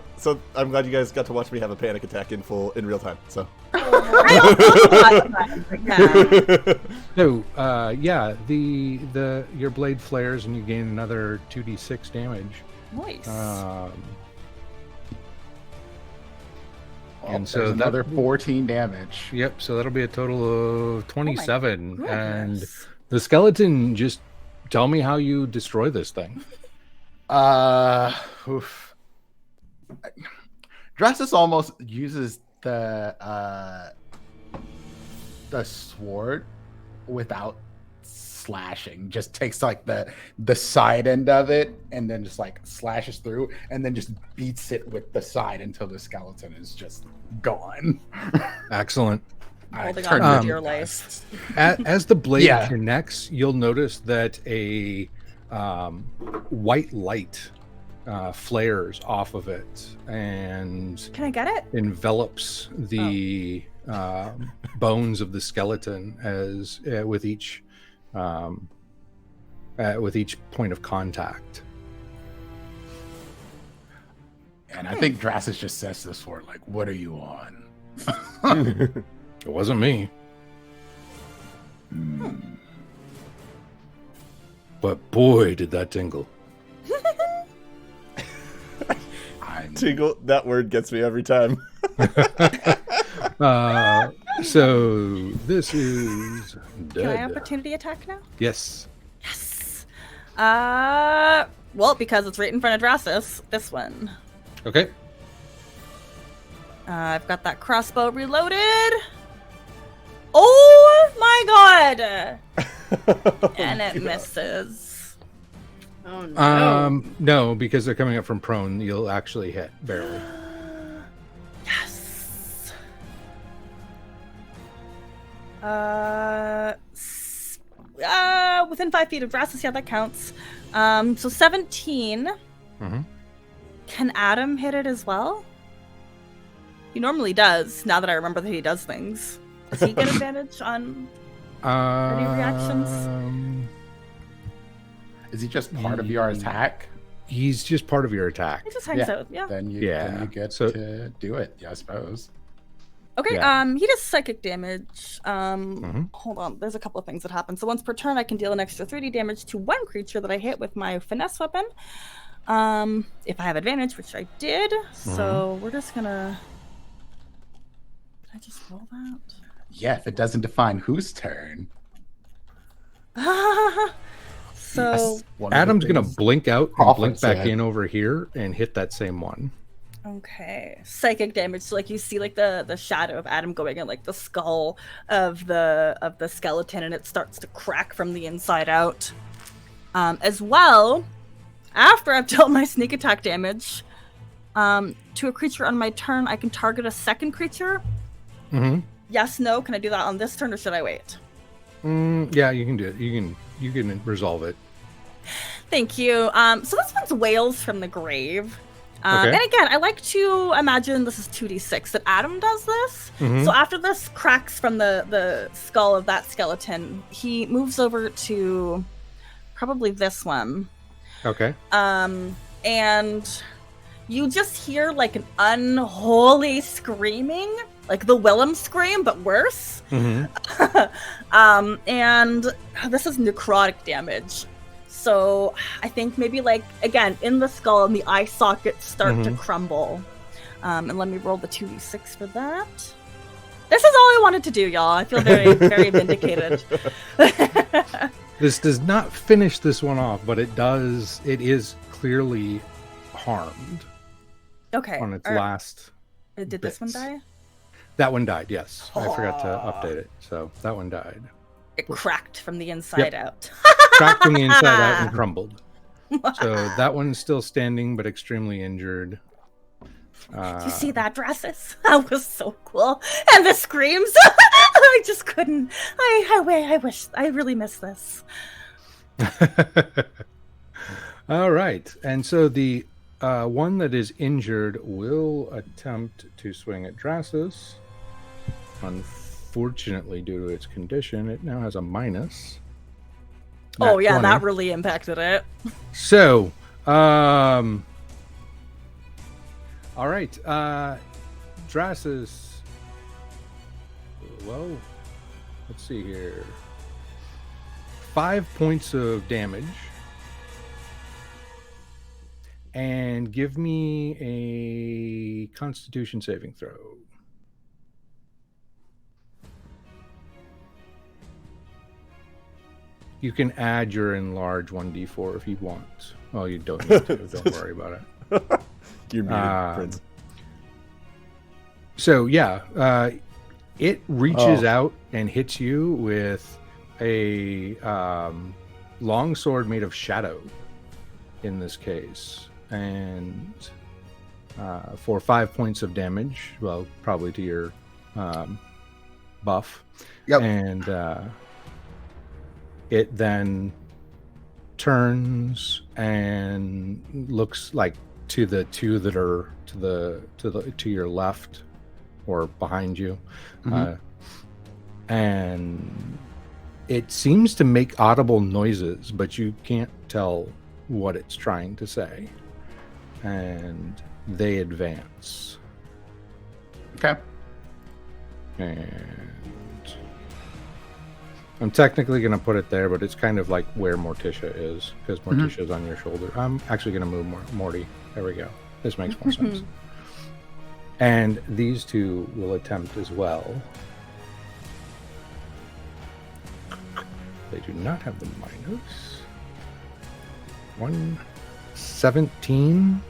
I'm glad you guys got to watch me have a panic attack in real time. So. Yeah. So, yeah, your blade flares and you gain another 2d6 damage. Nice. And And so so that- another 14 damage. Yep, so that'll be a total of 27. And Goodness. the skeleton, just tell me how you destroy this thing. Oof. Dressus almost uses the sword without slashing. Just takes like the side end of it and then just like slashes through and then just beats it with the side until the skeleton is just gone. Excellent. I Holding turned on it to your into life. dust. As the blade Yeah. connects, you'll notice that a white light flares off of it and Can I get it? envelops the bones of the skeleton as with each point of contact. And I think Dressus just says to the sword, like, what are you on? It wasn't me, but boy, did that tingle. Tingle, that word gets me every time. So this is Can I dead. opportunity attack now? Yes. Yes. Well, because it's right in front of Dressus, this one. Okay. I've got that crossbow reloaded. Oh my god! And it misses. Oh no. No, because they're coming up from prone, you'll actually hit barely. Yes. Within 5 feet of Dressus, yeah, that counts. So 17. Mm-hmm. Can Adam hit it as well? He normally does, now that I remember that he does things. Does he get advantage on any reactions? Is he just part of your attack? He's just part of your attack. He just hangs out, yeah. Then you get So- to do it, I suppose. Okay, Yeah. he does psychic damage. Mhm. Hold on, there's a couple of things that happen. So once per turn, I can deal an extra 30 damage to one creature that I hit with my finesse weapon. If I have advantage, which I did. So we're just gonna... Did I just roll that? Yeah, if it doesn't define whose turn. So That's one of the Adam's gonna things blink out and Coffin blink back said. in over here and hit that same one. okay, psychic damage. So like you see like the shadow of Adam going in like the skull of the skeleton, and it starts to crack from the inside out. As well, after I've dealt my sneak attack damage to a creature on my turn, I can target a second creature. Mm-hmm. Yes, no. Can I do that on this turn, or should I wait? Yeah, you can do it. You can resolve it. Thank you. So this one's Whales from the Grave. Okay. And again, I like to imagine this is 2d6, that Adam does this. Mhm. So after this cracks from the skull of that skeleton, he moves over to probably this one. Okay. And you just hear like an unholy screaming, like the Willem scream, but worse. Mm-hmm. And this is necrotic damage. So I think maybe like, again, in the skull and the eye sockets start to crumble. And let me roll the 2d6 for that. This is all I wanted to do, y'all. I feel very, very vindicated. This does not finish this one off, but it is clearly harmed Okay. on its all right. last. Did this one bits. die? That one died, yes. I forgot to update it. So that one died. It cracked from the inside out. Cracked from the inside out and crumbled. So that one's still standing, but extremely injured. Did you see that, Dressus? That was so cool. And the screams. I just couldn't. I wish. I really miss this. All right. And so the one that is injured will attempt to swing at Drasus. Unfortunately, due to its condition, it now has a minus. Oh, Nat yeah, 20. that really impacted it. So, all right, Drasus. Well, let's see here. 5 points of damage. And give me a Constitution saving throw. You can add your enlarge 1d4 if you want. Well, you don't need to. Don't worry about it. You're muted, Prince. So, yeah, it reaches out and hits you with a long sword made of shadow in this case. And for 5 points of damage, well, probably to your buff. Yep. And it then turns and looks like to the two that are to your left or behind you, and it seems to make audible noises, but you can't tell what it's trying to say. And they advance. Okay. And I'm technically going to put it there, but it's kind of like where Morticia is, because Morticia's on your shoulder. I'm actually going to move Morty. There we go. This makes more sense. And these two will attempt as well. They do not have the minus. 117.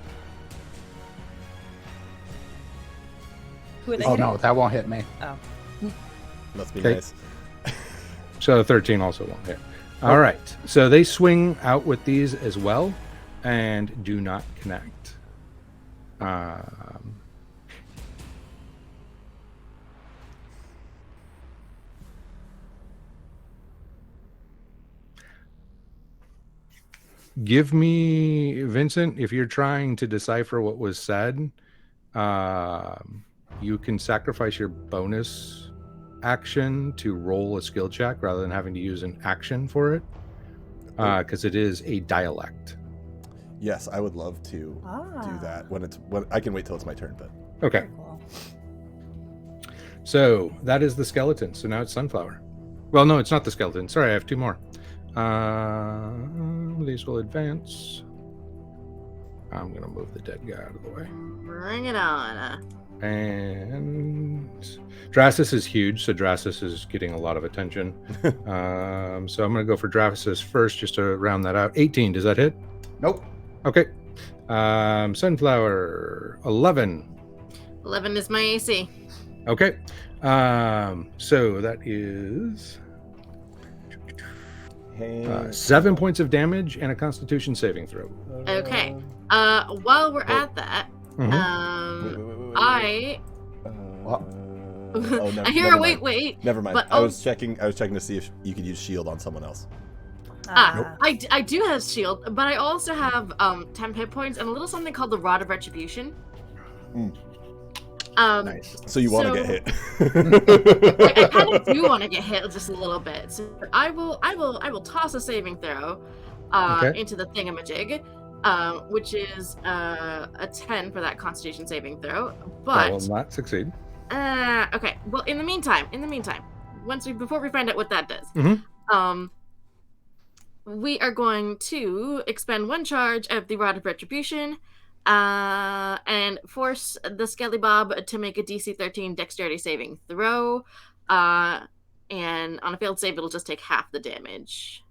Who are they Oh hitting? no, that won't hit me. Oh. Must be Okay. nice. So 13 also won't hit. All right. So they swing out with these as well and do not connect. Give me, Vincent, if you're trying to decipher what was said, you can sacrifice your bonus action to roll a skill check rather than having to use an action for it, because it is a dialect. Yes, I would love to do that when I can wait till it's my turn, but Okay. Very cool. So that is the skeleton. So now it's Sunflower. Well, no, it's not the skeleton. Sorry, I have two more. These will advance. I'm going to move the dead guy out of the way. Bring it on. And Drasus is huge, so Drasus is getting a lot of attention. So I'm going to go for Drasus first, just to round that out. 18, does that hit? Nope. Okay. Sunflower, 11. 11 is my AC. Okay. So that is 7 points of damage and a Constitution saving throw. Okay. While we're at that, Wait. I I hear a wait. Never mind. But, I was checking to see if you could use shield on someone else. I do have shield, but I also have 10 hit points and a little something called the Rod of Retribution. Nice. So you want to get hit? I kind of do want to get hit just a little bit. So I will toss a saving throw into the thingamajig, which is a 10 for that Constitution saving throw. That will But not succeed. okay. Well, in the meantime, before we find out what that does, we are going to expend one charge of the Rod of Retribution, and force the Skelly Bob to make a DC 13 Dexterity saving throw. And on a failed save, it'll just take half the damage.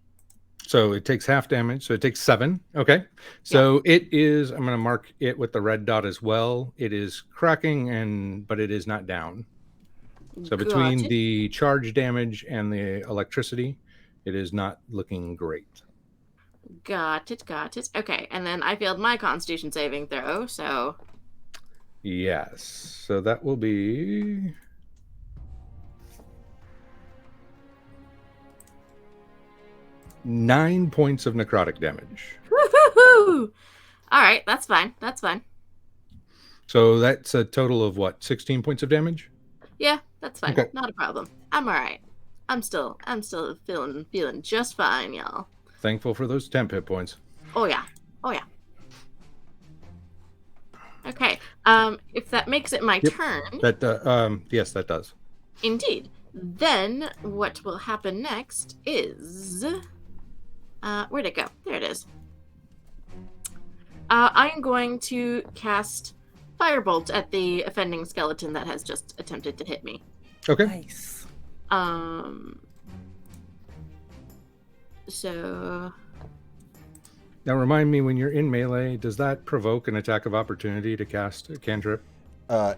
So it takes half damage. So it takes 7. Okay. So it is, I'm going to mark it with the red dot as well. It is cracking, but it is not down. So between Gotcha. the charge damage and the electricity, it is not looking great. Got it. Okay, and then I failed my Constitution saving throw, so Yes. So that will be 9 points of necrotic damage. woohoo! All right, that's fine. That's fine. So that's a total of what? 16 points of damage? Yeah, that's fine. Okay. Not a problem. I'm all right. I'm still feeling just fine, y'all. Thankful for those temp hit points. Oh yeah. Oh yeah. Okay. If that makes it my turn. That yes, that does. Indeed. Then what will happen next is where'd it go? There it is. I am going to cast Firebolt at the offending skeleton that has just attempted to hit me. Okay. Nice. So Now remind me, when you're in melee, does that provoke an attack of opportunity to cast a cantrip?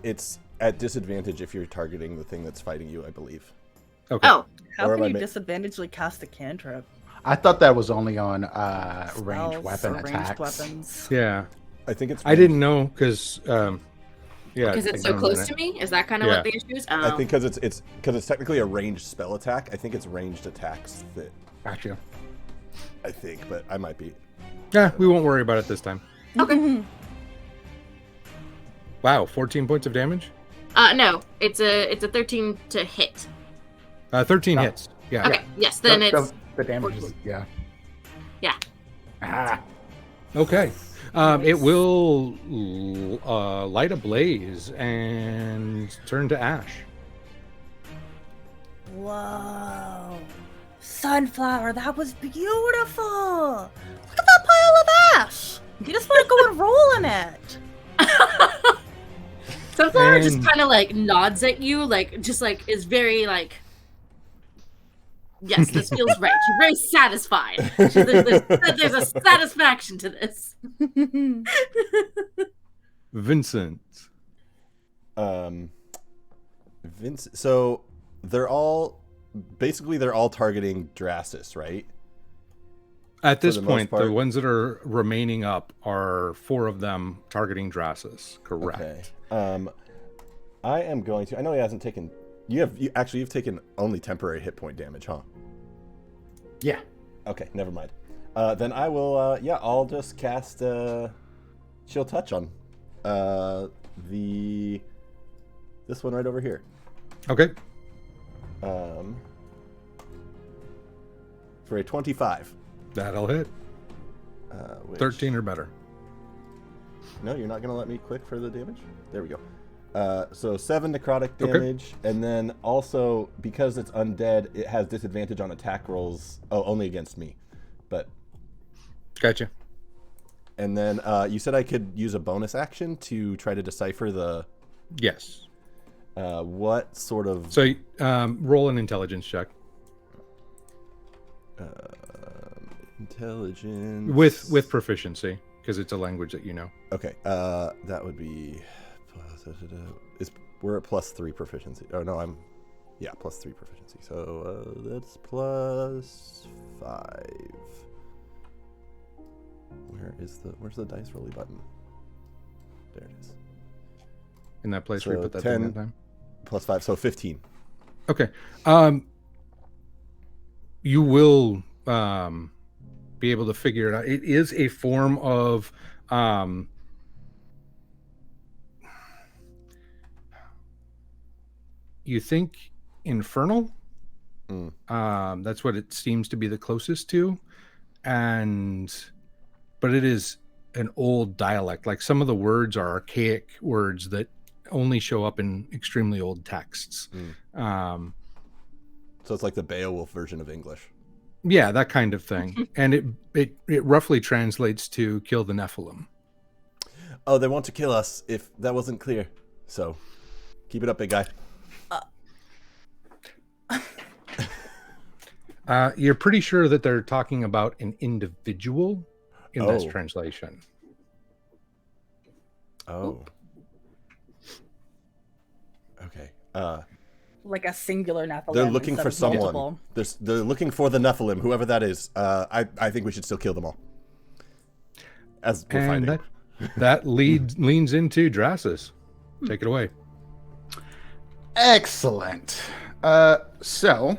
It's at disadvantage if you're targeting the thing that's fighting you, I believe. Okay. oh, How Or can am you I disadvantagely cast a cantrip? I thought that was only on Spells ranged weapon or attacks. Ranged weapons. Yeah. I think it's. I didn't know because yeah. because it's so close to me? Is that kind of Yeah. what the issue is? I Oh. think because it's technically a ranged spell attack. I think it's ranged attacks that Gotcha. I think, but I might be. Yeah, we won't worry about it this time. Okay. Wow, 14 points of damage? No, it's a 13 to hit. 13 Oh. hits. Yeah. Okay, yes, then it's The damage is, yeah. yeah. Ah, Okay. It will light a blaze and turn to ash. Whoa. Sunflower, that was beautiful. Look at that pile of ash. You just want to go and roll in it. Sunflower just And- kind of like nods at you, like just like is very like, yes, this feels right. She's very satisfied. There's a satisfaction to this. Vincent. Vince. So they're all targeting Dracis, right? At this the most point, the part. ones that are remaining up are 4 of them targeting Dracis. Correct. Okay. I am going to. I know he hasn't taken. You've taken only temporary hit point damage, huh? yeah. Okay, never mind. Then I will. I'll just cast Chill Touch on this one right over here. Okay. For a 25. That'll hit. Which, 13 or better. No, you're not going to let me click for the damage? There we go. So 7 necrotic Okay. damage, and then also, because it's undead, it has disadvantage on attack rolls. Oh, only against me. But, Gotcha. and then you said I could use a bonus action to try to decipher the, Yes. what sort of... So roll an intelligence check. Intelligence... With proficiency, because it's a language that you know. Okay, that would be... We're at +3 proficiency. Oh, no, +3 proficiency. So that's +5. Where's the dice rolly button? There it is. In that place where you So put that 10 thing that time. +5, so 15. Okay. You will be able to figure it out. It is a form of you think infernal. That's what it seems to be the closest to, but it is an old dialect. Like some of the words are archaic words that only show up in extremely old texts. So it's like the Beowulf version of English. Yeah, that kind of thing. And it roughly translates to kill the Nephilim. Oh, they want to kill us if that wasn't clear. So keep it up, big guy. You're pretty sure that they're talking about an individual in this Oh. translation. Oh. Okay. Like a singular Nephilim. They're looking instead for of someone. multiple. They're looking for the Nephilim, whoever that is. I think we should still kill them all. As we're And fighting. that leans into Dracis. Take it away. Excellent. So,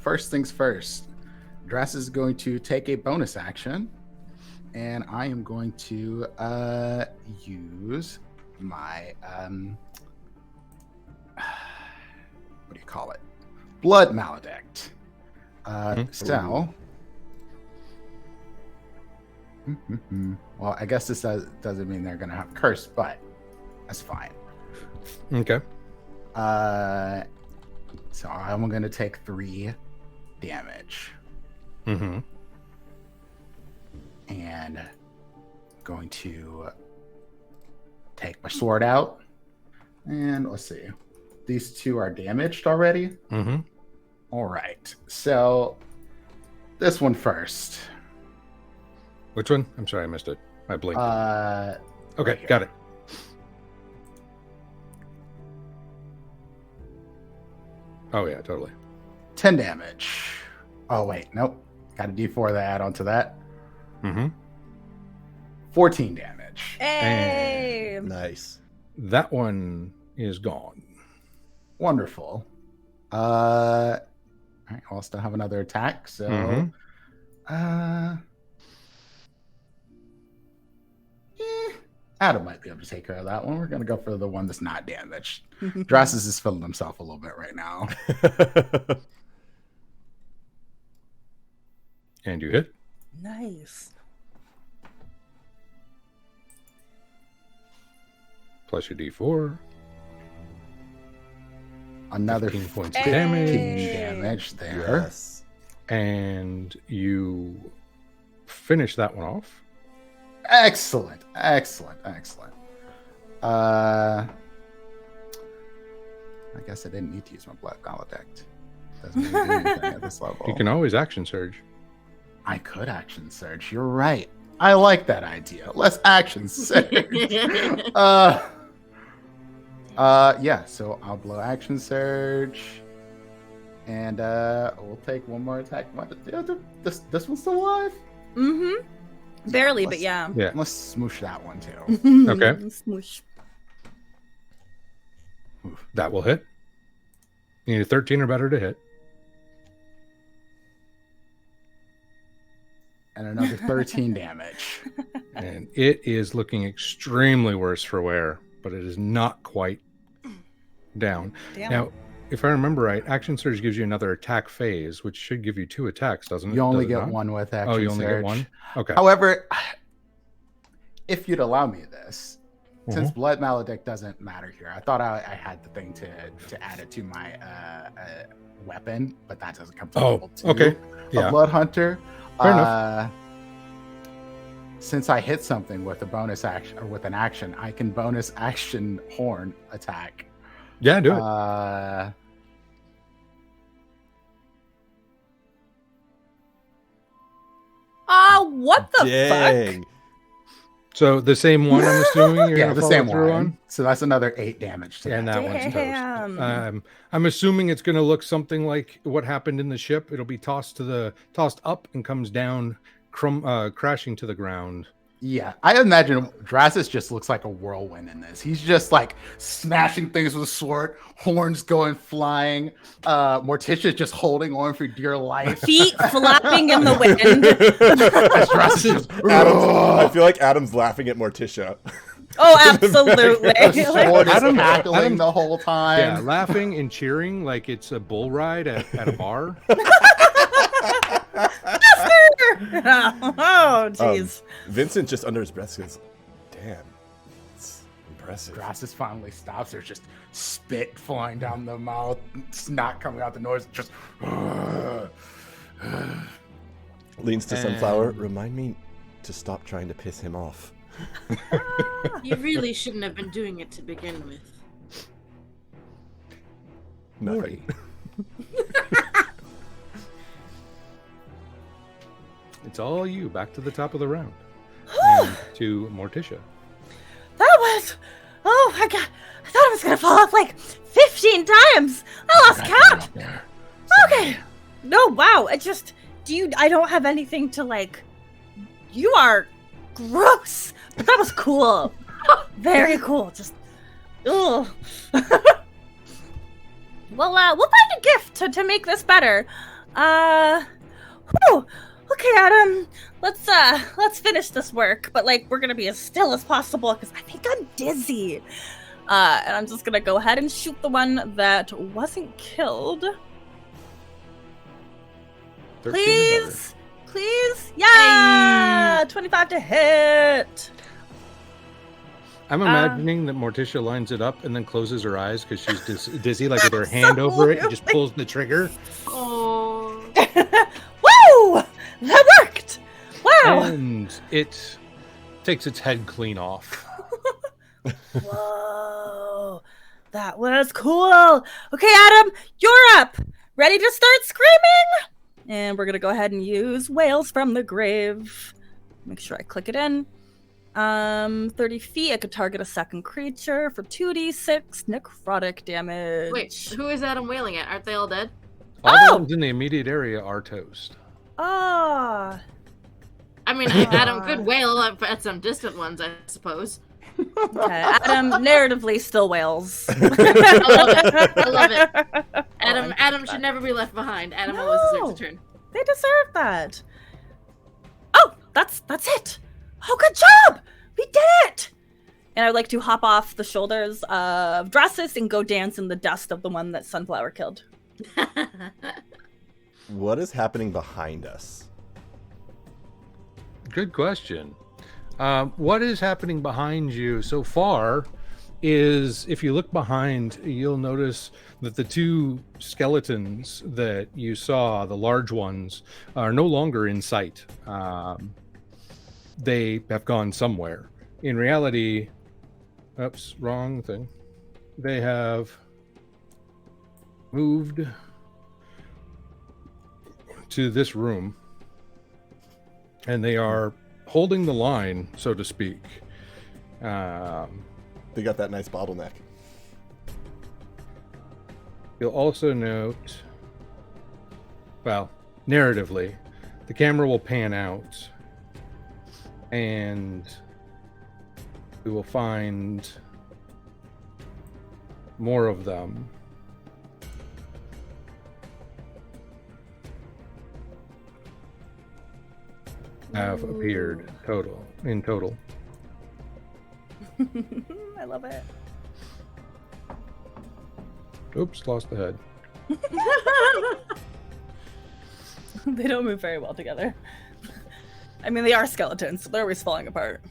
first things first. Drass is going to take a bonus action and I am going to use my what do you call it? Blood maledict. So. Well, I guess this doesn't mean they're gonna have curse, but that's fine. Okay. So I'm gonna take 3 damage. Mm-hmm. And going to take my sword out. And let's see. These 2 are damaged already. Mm-hmm. All right. So this one first. Which one? I'm sorry, I missed it. I blinked. Okay, right here. got it. Oh yeah, totally. 10 damage. Oh wait, nope. Got a D4 to add onto that. Mm-hmm. 14 damage. Hey! Nice. That one is gone. Wonderful. All right, I'll still have another attack. So, Adam might be able to take care of that one. We're gonna go for the one that's not damaged. Drassus is feeling himself a little bit right now. And you hit. Nice. Plus your D4. Another 15 points Hey. damage. 15 damage there. Yes. And you finish that one off. Excellent. I guess I didn't need to use my blood maledict. Doesn't mean to do anything at this level. You can always action surge. I could action surge. You're right. I like that idea. Let's action surge. Yeah. So I'll blow action surge, and we'll take one more attack. What? This one's still alive? Mm-hmm. Barely, but yeah. Yeah. Let's smoosh that one too. Okay. Smoosh. That will hit. You need a 13 or better to hit. And another 13 damage. And it is looking extremely worse for wear, but it is not quite down. Damn. Now, if I remember right, action surge gives you another attack phase, which should give you 2 attacks, doesn't it? You only Does it get not? one with action surge. Oh, you only get one? Okay. However, if you'd allow me this, Mm-hmm. since blood maledict doesn't matter here, I thought I had the thing to add it to my weapon, but that doesn't come to level 2. Okay. A Yeah. blood hunter. Fair enough. Since I hit something with a bonus action or with an action, I can bonus action horn attack. Yeah, do it. What the fuck? Dang. So the same one, I'm assuming you're Yeah, going the to same follow through one. on? So that's another 8 damage to And that. that one's Damn. toast. I'm assuming it's going to look something like what happened in the ship. It'll be tossed up and comes down, crashing to the ground. Yeah, I imagine Drassus just looks like a whirlwind in this. He's just like smashing things with a sword, horns going flying. Morticia's just holding on for dear life. Feet flapping in the wind. As Drassus just, I feel like Adam's laughing at Morticia. Oh, absolutely. the sword is Adam- cackling the whole time. Yeah, laughing and cheering like it's a bull ride at a bar. Oh, jeez. Vincent just under his breath says, "Damn, it's impressive." Drassus finally stops. There's just spit flying down the mouth, snot coming out the nose. Just Leans to Sunflower. Remind me to stop trying to piss him off. You really shouldn't have been doing it to begin with. Nothing. It's all you. Back to the top of the round. And to Morticia. That was. Oh my god. I thought I was gonna fall off like 15 times. I lost count. Okay. No, wow. I don't have anything to like. You are gross. But that was cool. Very cool. Just. Ugh. Well, we'll find a gift to make this better. Whew. Okay, Adam, let's finish this work, but like we're gonna be as still as possible because I think I'm dizzy. And I'm just gonna go ahead and shoot the one that wasn't killed. 13 or Please, please, yeah, 25 to hit. I'm imagining that Morticia lines it up and then closes her eyes because she's dizzy, like with her hand over it, and just pulls the trigger. Oh. Woo! That worked! Wow! And it takes its head clean off. Whoa! That was cool! Okay, Adam, you're up! Ready to start screaming? And we're gonna go ahead and use Wails from the Grave. Make sure I click it in. 30 feet, I could target a second creature for 2d6 necrotic damage. Wait, who is Adam wailing at? Aren't they all dead? All the ones in the immediate area are toast. Ah. I mean, Adam could wail at some distant ones, I suppose. Okay, Adam narratively still wails. I love it. Adam should never be left behind. Adam always deserves a turn. They deserve that. Oh, that's it. Oh, good job! We did it! And I would like to hop off the shoulders of Drasus and go dance in the dust of the one that Sunflower killed. What is happening behind us? Good question. What is happening behind you so far is, if you look behind, you'll notice that the two skeletons that you saw, the large ones, are no longer in sight. They have gone somewhere. In reality, oops, wrong thing. They have moved to this room, and they are holding the line, so to speak. They got that nice bottleneck. You'll also note, well, narratively, the camera will pan out, and we will find more of them. Have appeared in total. I love it. Oops, lost the head. They don't move very well together. I mean, they are skeletons, so they're always falling apart.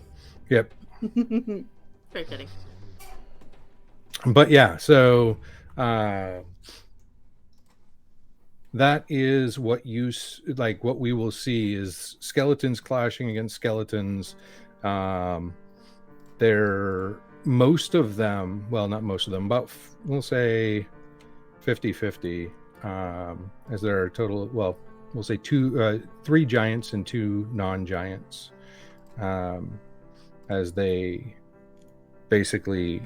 Yep. Very fitting. But yeah, so that is what what we will see is skeletons clashing against skeletons. They're most of them, well, not most of them, but we'll say 50-50, as there are total, well, we'll say three giants and two non-giants, as they basically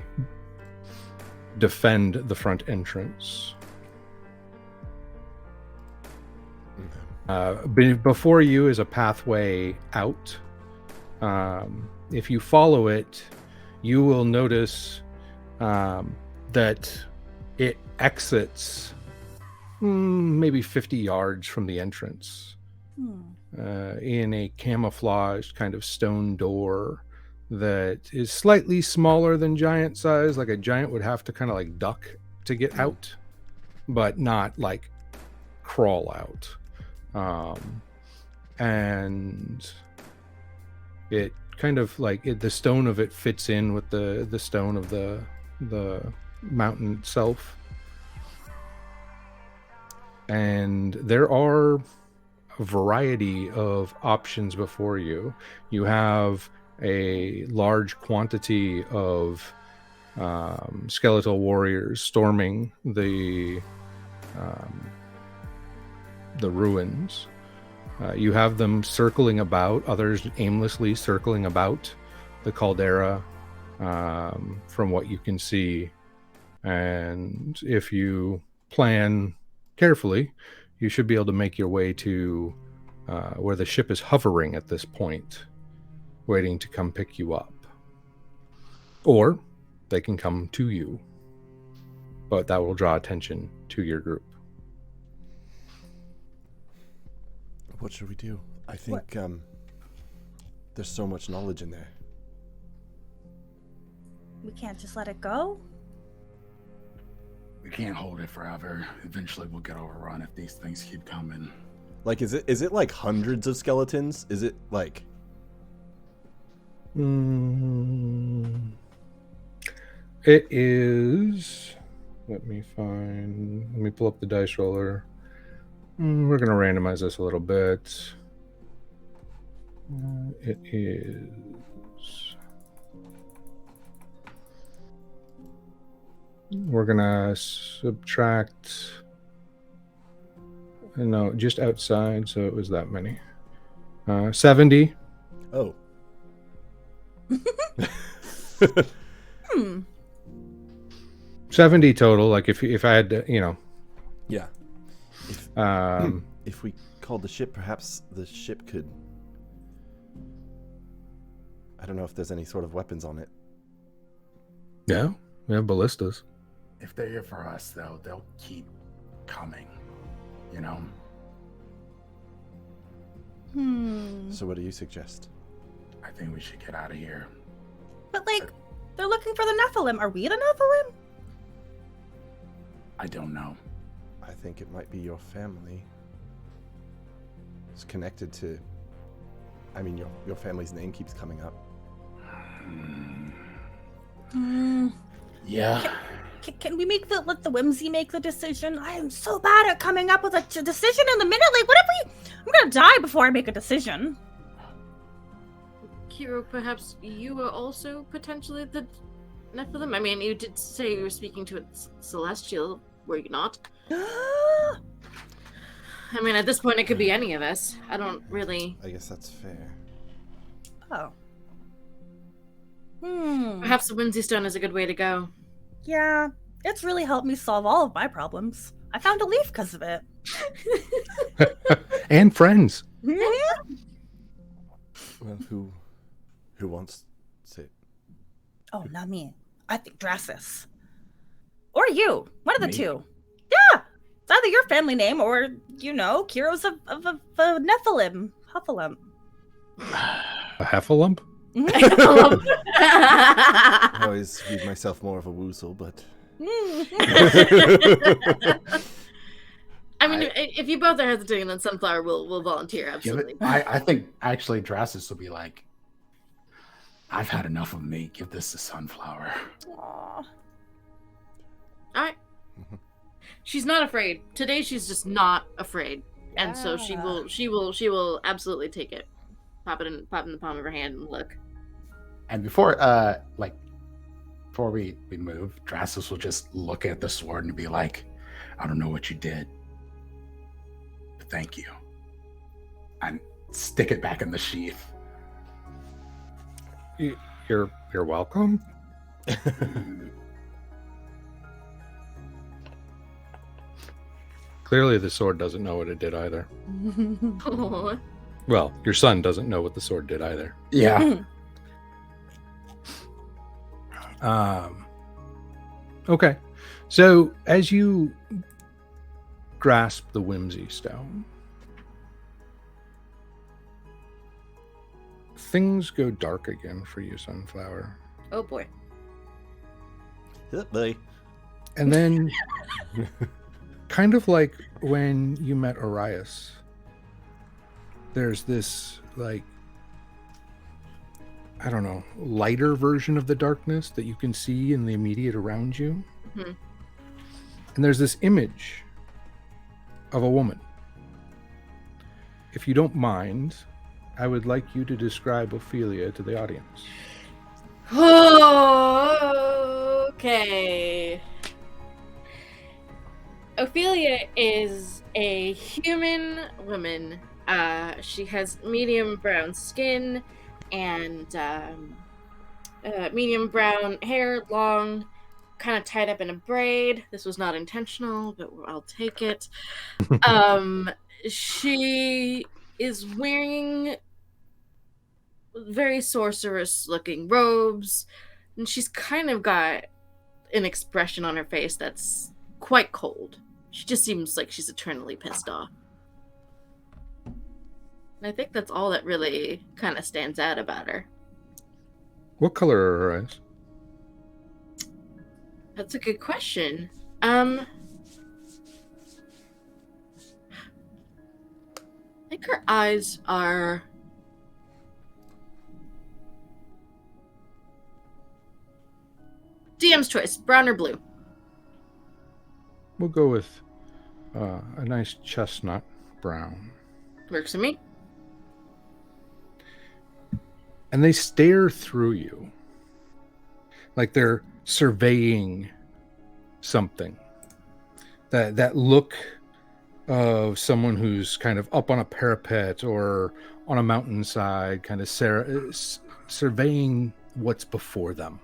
defend the front entrance. Before you is a pathway out. If you follow it, you will notice that it exits maybe 50 yards from the entrance in a camouflaged kind of stone door that is slightly smaller than giant size. Like a giant would have to kind of like duck to get out, but not like crawl out. And it kind of like the stone of it fits in with the stone of the mountain itself. And there are a variety of options before you. You have a large quantity of skeletal warriors storming the ruins. You have them circling about, others aimlessly circling about the caldera, from what you can see. And if you plan carefully, you should be able to make your way to where the ship is hovering at this point, waiting to come pick you up. Or they can come to you, but that will draw attention to your group. What should we do? I think there's so much knowledge in there. We can't just let it go? We can't hold it forever. Eventually we'll get overrun if these things keep coming. Like, is it like hundreds of skeletons? Is it like... It is... Let me pull up the dice roller. We're going to randomize this a little bit. It is... We're going to subtract... No, just outside, so it was that many. 70. Oh. 70 total, like if I had to, Yeah. If we called the ship, perhaps the ship could... I don't know if there's any sort of weapons on it. Yeah, we have ballistas. If they're here for us, though, they'll keep coming. So what do you suggest? I think we should get out of here. But, like, they're looking for the Nephilim. Are we the Nephilim? I don't know. I think it might be your family. It's connected to... I mean, your family's name keeps coming up. Yeah. Can we let the Whimsy make the decision? I am so bad at coming up with a decision in the minute. Like, what if I'm gonna die before I make a decision. Kiro, perhaps you were also potentially the Nephilim? I mean, you did say you were speaking to a celestial, were you not? I mean, at this point, it could be any of us. I don't really... I guess that's fair. Oh. Perhaps the Whimsy Stone is a good way to go. Yeah, it's really helped me solve all of my problems. I found a leaf because of it. And friends. Well, who wants to... Oh, not me. I think Drasis. Or you. One of the Me? two. Yeah! It's either your family name or, Kiro's of Nephilim. Huffalump. A heffalump? I always viewed myself more of a woozle, but... I mean, if you both are hesitating, then Sunflower will volunteer, absolutely. I think, actually, Drasis will be like, I've had enough of me. Give this to Sunflower. Aw. Alright. She's not afraid. Today she's just not afraid. And so she will absolutely take it. Pop it in the palm of her hand and look. And before we move, Drasis will just look at the sword and be like, I don't know what you did, but thank you. And stick it back in the sheath. You're welcome. Clearly the sword doesn't know what it did either. Aw. Well, your son doesn't know what the sword did either. Yeah. Okay. So as you grasp the Whimsy Stone, things go dark again for you, Sunflower. Oh boy. Bye. And then, kind of like when you met Arias, there's this, lighter version of the darkness that you can see in the immediate around you. Mm-hmm. And there's this image of a woman. If you don't mind, I would like you to describe Ophelia to the audience. Okay. Ophelia is a human woman. She has medium brown skin and medium brown hair, long, kind of tied up in a braid. This was not intentional, but I'll take it. She is wearing very sorceress-looking robes, and she's kind of got an expression on her face that's quite cold. She just seems like she's eternally pissed off. And I think that's all that really kind of stands out about her. What color are her eyes? That's a good question. I think her eyes are... DM's choice, brown or blue? We'll go with a nice chestnut brown. Works for me. And they stare through you. Like they're surveying something. That look of someone who's kind of up on a parapet or on a mountainside, kind of surveying what's before them.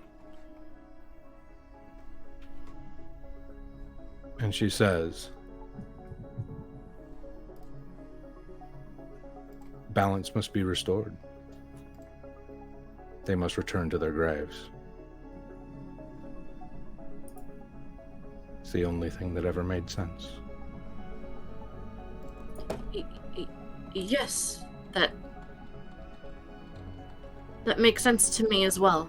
And she says, balance must be restored. They must return to their graves. It's the only thing that ever made sense. Yes, that makes sense to me as well.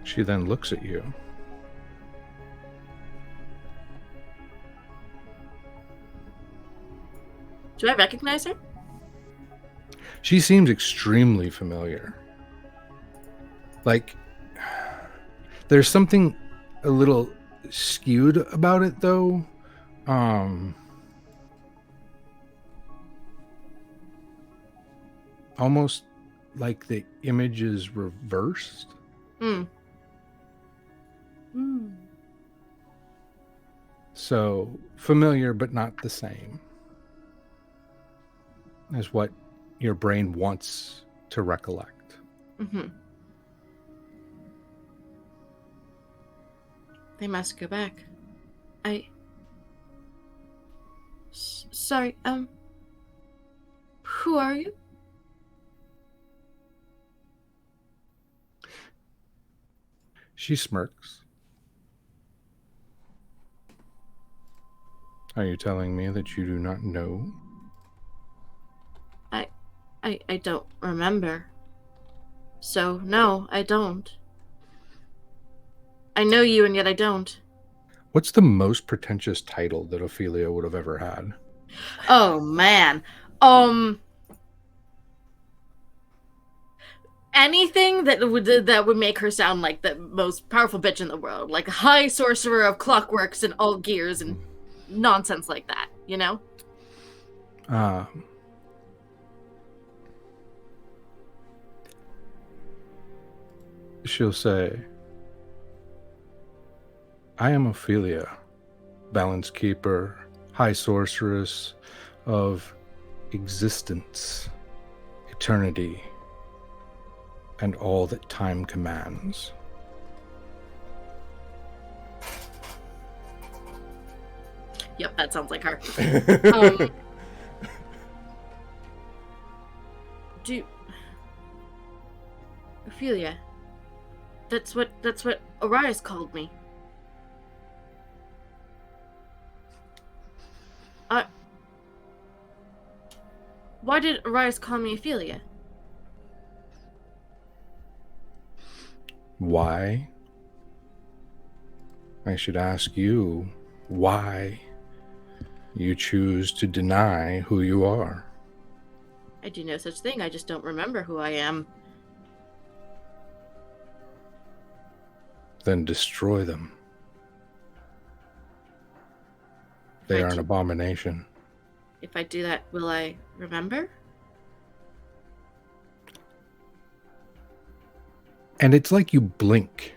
She then looks at you. Do I recognize her? She seems extremely familiar. Like, there's something a little skewed about it, though. Almost like the image is reversed. So, familiar, but not the same as what your brain wants to recollect. They must go back. Sorry, who are you? She smirks. Are you telling me that you do not know? I don't remember. So, no, I don't. I know you, and yet I don't. What's the most pretentious title that Ophelia would have ever had? Oh, man. Anything that would make her sound like the most powerful bitch in the world. Like high sorcerer of clockworks and all gears and nonsense like that, you know? She'll say, I am Ophelia, balance keeper, high sorceress of existence, eternity, and all that time commands. Yep, that sounds like her. Ophelia. That's what Arias called me. Why did Arias call me Ophelia? Why? I should ask you why you choose to deny who you are. I do no such thing. I just don't remember who I am. Then destroy them. They are an abomination. If I do that, will I remember? And it's like you blink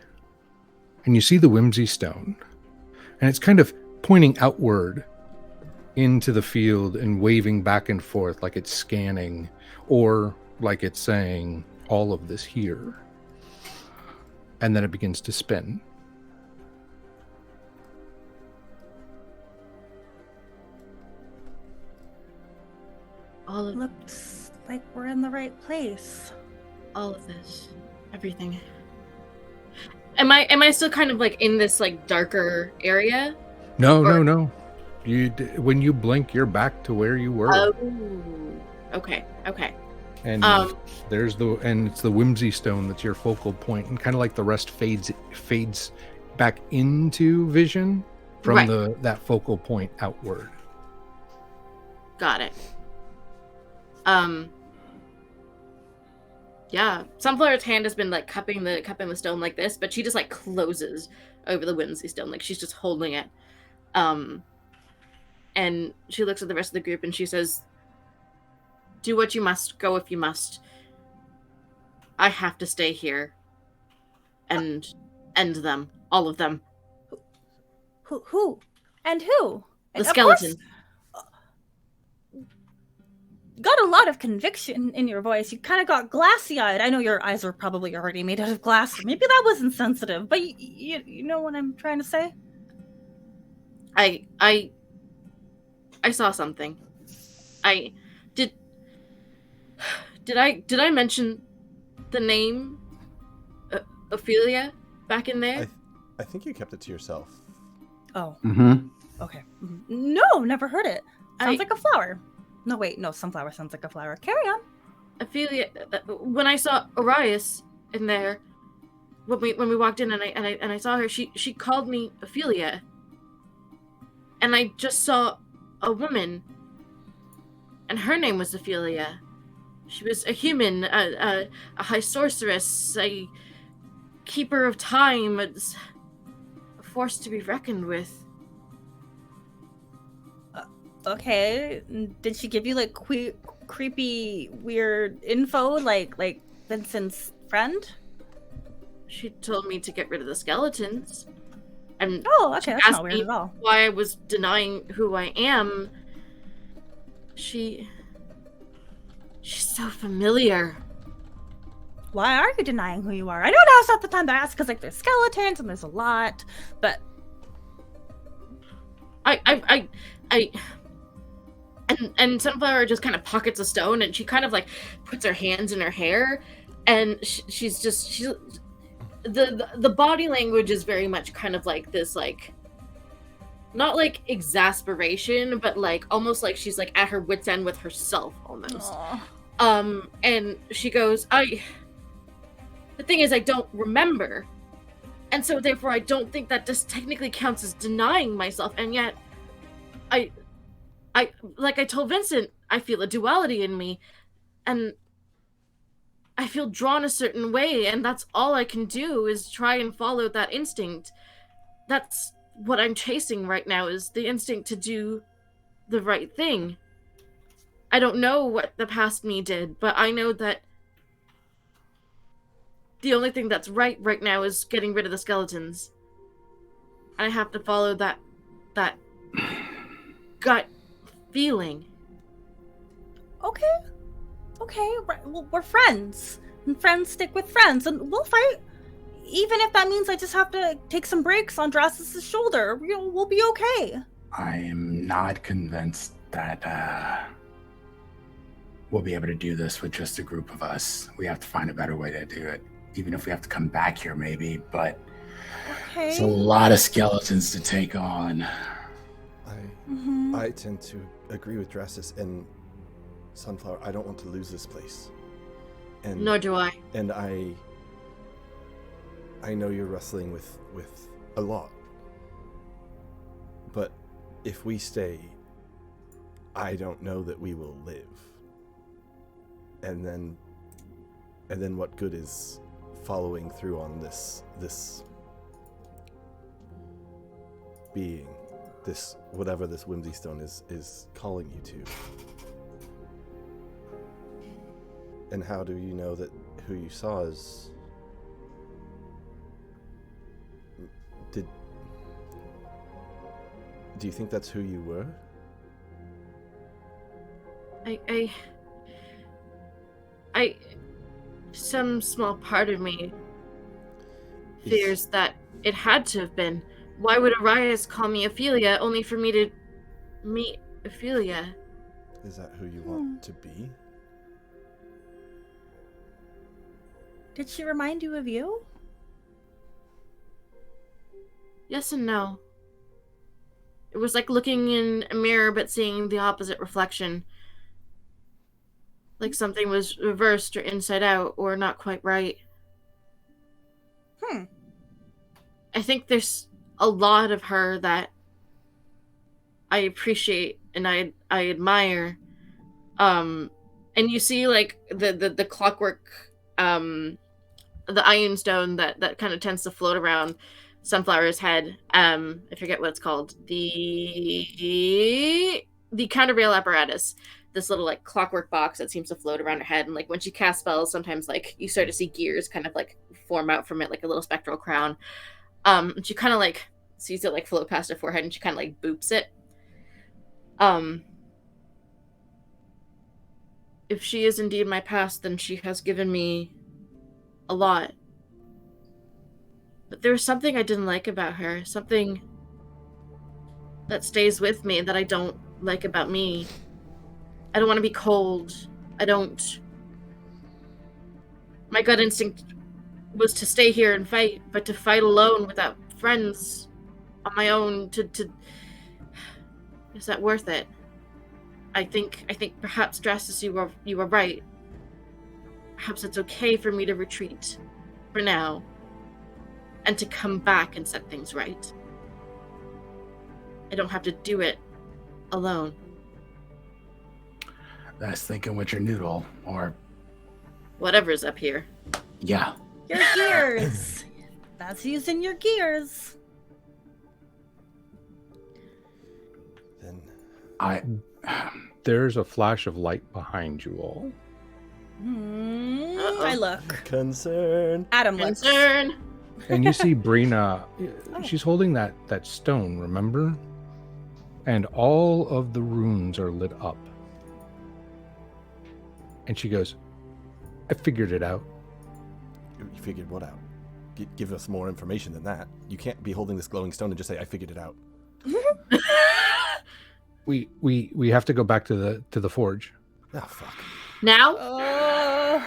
and you see the whimsy stone, and it's kind of pointing outward into the field and waving back and forth like it's scanning, or like it's saying all of this here. And then it begins to spin. All of Looks like we're in the right place. all of this, everything. Am I still kind of like in this like darker area? No. When you blink, you're back to where you were. Oh, okay. And Um, it's the whimsy stone that's your focal point, and kind of like the rest fades back into vision from Right. that focal point outward. Got it. Yeah. Sunflower's hand has been like cupping the stone like this, but she just like closes over the whimsy stone, like she's just holding it. And she looks at the rest of the group and she says, "Do what you must, go if you must. I have to stay here and end them, all of them. Who? And who? The Of skeleton." course, got a lot of conviction in your voice. You kind of got glassy-eyed. I know your eyes are probably already made out of glass. Maybe that was insensitive, but you know what I'm trying to say? I saw something. Did I mention the name Ophelia back in there? I think you kept it to yourself. Oh. Mm-hmm. Okay. No, never heard it. Sounds like a flower. No, wait. No, sunflower sounds like a flower. Carry on. Ophelia. When I saw Arias in there, when we walked in and I saw her, she called me Ophelia. And I just saw a woman, and her name was Ophelia. She was a human, a high sorceress, a keeper of time, a force to be reckoned with. Okay. Did she give you like creepy, weird info, like Vincent's friend? She told me to get rid of the skeletons. And Oh, okay, that's asked not weird me at all. why I was denying who I am. She's so familiar. Why are you denying who you are? I know now's not the time to ask because like there's skeletons and there's a lot, but And Sunflower just kind of pockets a stone, and she kind of like puts her hands in her hair, and she's the body language is very much kind of like this, like, not like exasperation, but like almost like she's like at her wit's end with herself almost. Aww. And she goes, the thing is, I don't remember, and so therefore I don't think that this technically counts as denying myself, and yet I like I told Vincent, I feel a duality in me, and I feel drawn a certain way, and that's all I can do is try and follow that instinct. That's what I'm chasing right now, is the instinct to do the right thing. I don't know what the past me did, but I know that the only thing that's right now is getting rid of the skeletons. I have to follow that gut feeling. Okay, well, we're friends, and friends stick with friends, and we'll fight, even if that means I just have to take some breaks on Drasus's shoulder. We'll be okay. I am not convinced that we'll be able to do this with just a group of us. We have to find a better way to do it, even if we have to come back here maybe, but Okay. it's a lot of skeletons to take on. I tend to agree with Drasus and Sunflower. I don't want to lose this place. And Nor do I. And I know you're wrestling with a lot. But if we stay, I don't know that we will live. And then what good is following through on this being, this whatever this whimsy stone is calling you to? And how do you know that who you saw is... Do you think that's who you were? I some small part of me fears that it had to have been. Why would Arias call me Ophelia only for me to meet Ophelia? Is that who you want to be? Did she remind you of you? Yes and no. It was like looking in a mirror but seeing the opposite reflection. Like something was reversed or inside out or not quite right. I think there's a lot of her that I appreciate and I admire. And you see like the clockwork, the iron stone that kind of tends to float around Sunflower's head. I forget what it's called. The countervail apparatus. This little like clockwork box that seems to float around her head, and like when she casts spells, sometimes like you start to see gears kind of like form out from it, like a little spectral crown. And she kind of like sees it like float past her forehead, and she kind of like boops it. If she is indeed my past, then she has given me a lot. But there was something I didn't like about her, something that stays with me that I don't like about me. I don't want to be cold. My gut instinct was to stay here and fight, but to fight alone without friends on my own, is that worth it? I think perhaps, Drastus, you were right. Perhaps it's okay for me to retreat for now and to come back and set things right. I don't have to do it alone. That's thinking with your noodle, or whatever's up here. Yeah. Your gears. That's using your gears. Then There's a flash of light behind you all. I look. concern. Adam looks. Concern. And you see Brina, she's holding that stone, remember? And all of the runes are lit up. And she goes, I figured it out. You figured what out? Give us more information than that. You can't be holding this glowing stone and just say, I figured it out. We have to go back to the forge. Oh, fuck. Now?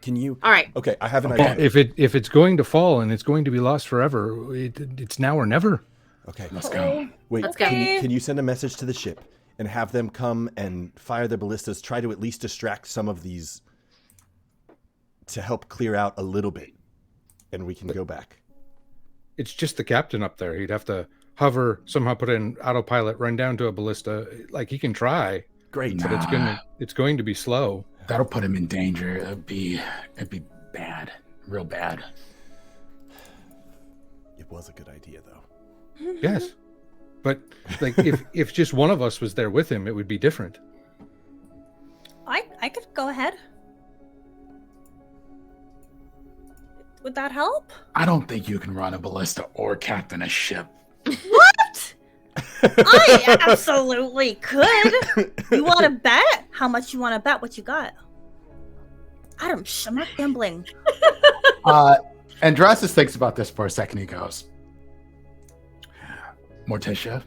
Can you? All right. Okay, I have an idea. If it's going to fall and it's going to be lost forever, it's now or never. Okay, Let's go. wait. Okay. Can you send a message to the ship and have them come and fire their ballistas? Try to at least distract some of these to help clear out a little bit, and we can go back. It's just the captain up there. He'd have to hover, somehow put in autopilot, run down to a ballista. Like, he can try, Great. but it's going to be slow. That'll put him in danger. It'd be bad, real bad. It was a good idea, though. Yes, but like if just one of us was there with him, it would be different. I could go ahead. Would that help? I don't think you can run a ballista or captain a ship. What? I absolutely could. You want to bet? How much you want to bet? What you got? Adam, I'm not gambling. And Drastus thinks about this for a second. He goes, Morticia,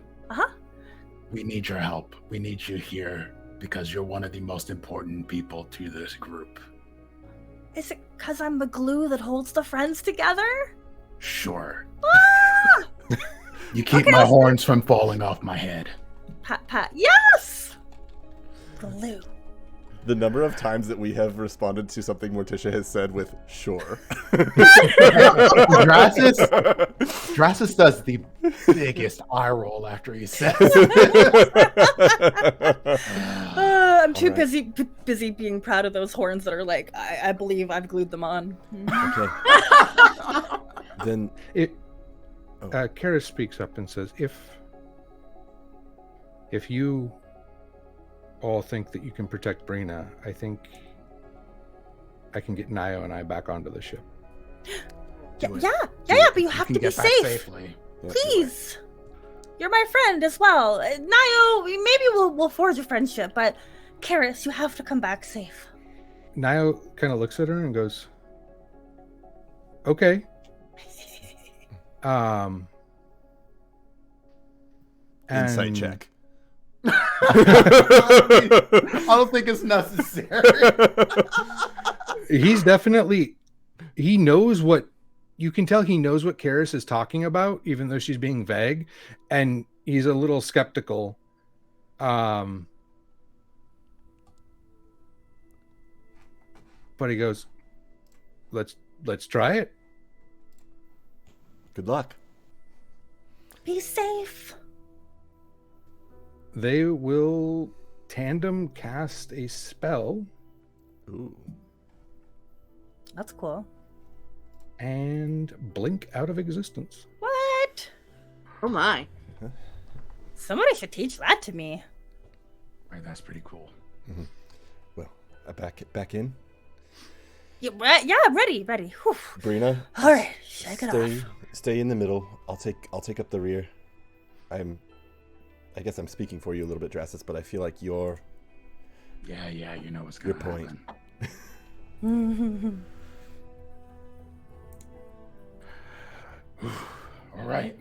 we need your help. We need you here because you're one of the most important people to this group. Is it because I'm the glue that holds the friends together? Sure. You keep my horns from falling off my head. Pat. Yes! Glue. The number of times that we have responded to something Morticia has said with "sure." Drastus does the biggest eye roll after he says I'm too busy being proud of those horns that are like, I believe I've glued them on. Okay. Then Karis speaks up and says, if you all think that you can protect Brina, I think I can get Nio and I back onto the ship. Yeah, but you have to be get back safe. safely. Please. You're my friend as well. Nio, maybe we'll forge a friendship, but Karis, you have to come back safe. Nio kind of looks at her and goes, okay. insight check. I don't think it's necessary. He's definitely, he knows what, you can tell he knows what Karis is talking about, even though she's being vague. And he's a little skeptical. But he goes, let's try it. Good luck. Be safe. They will tandem cast a spell. Ooh. That's cool. And blink out of existence. What? Oh my. Somebody should teach that to me. Right, that's pretty cool. Mm-hmm. Well, back in. Yeah, ready. Whew. Brina. All right, shake it off. Stay in the middle. I'll take up the rear. I guess I'm speaking for you a little bit, Drassus, but I feel like you're. Yeah, you know what's going to happen. All right.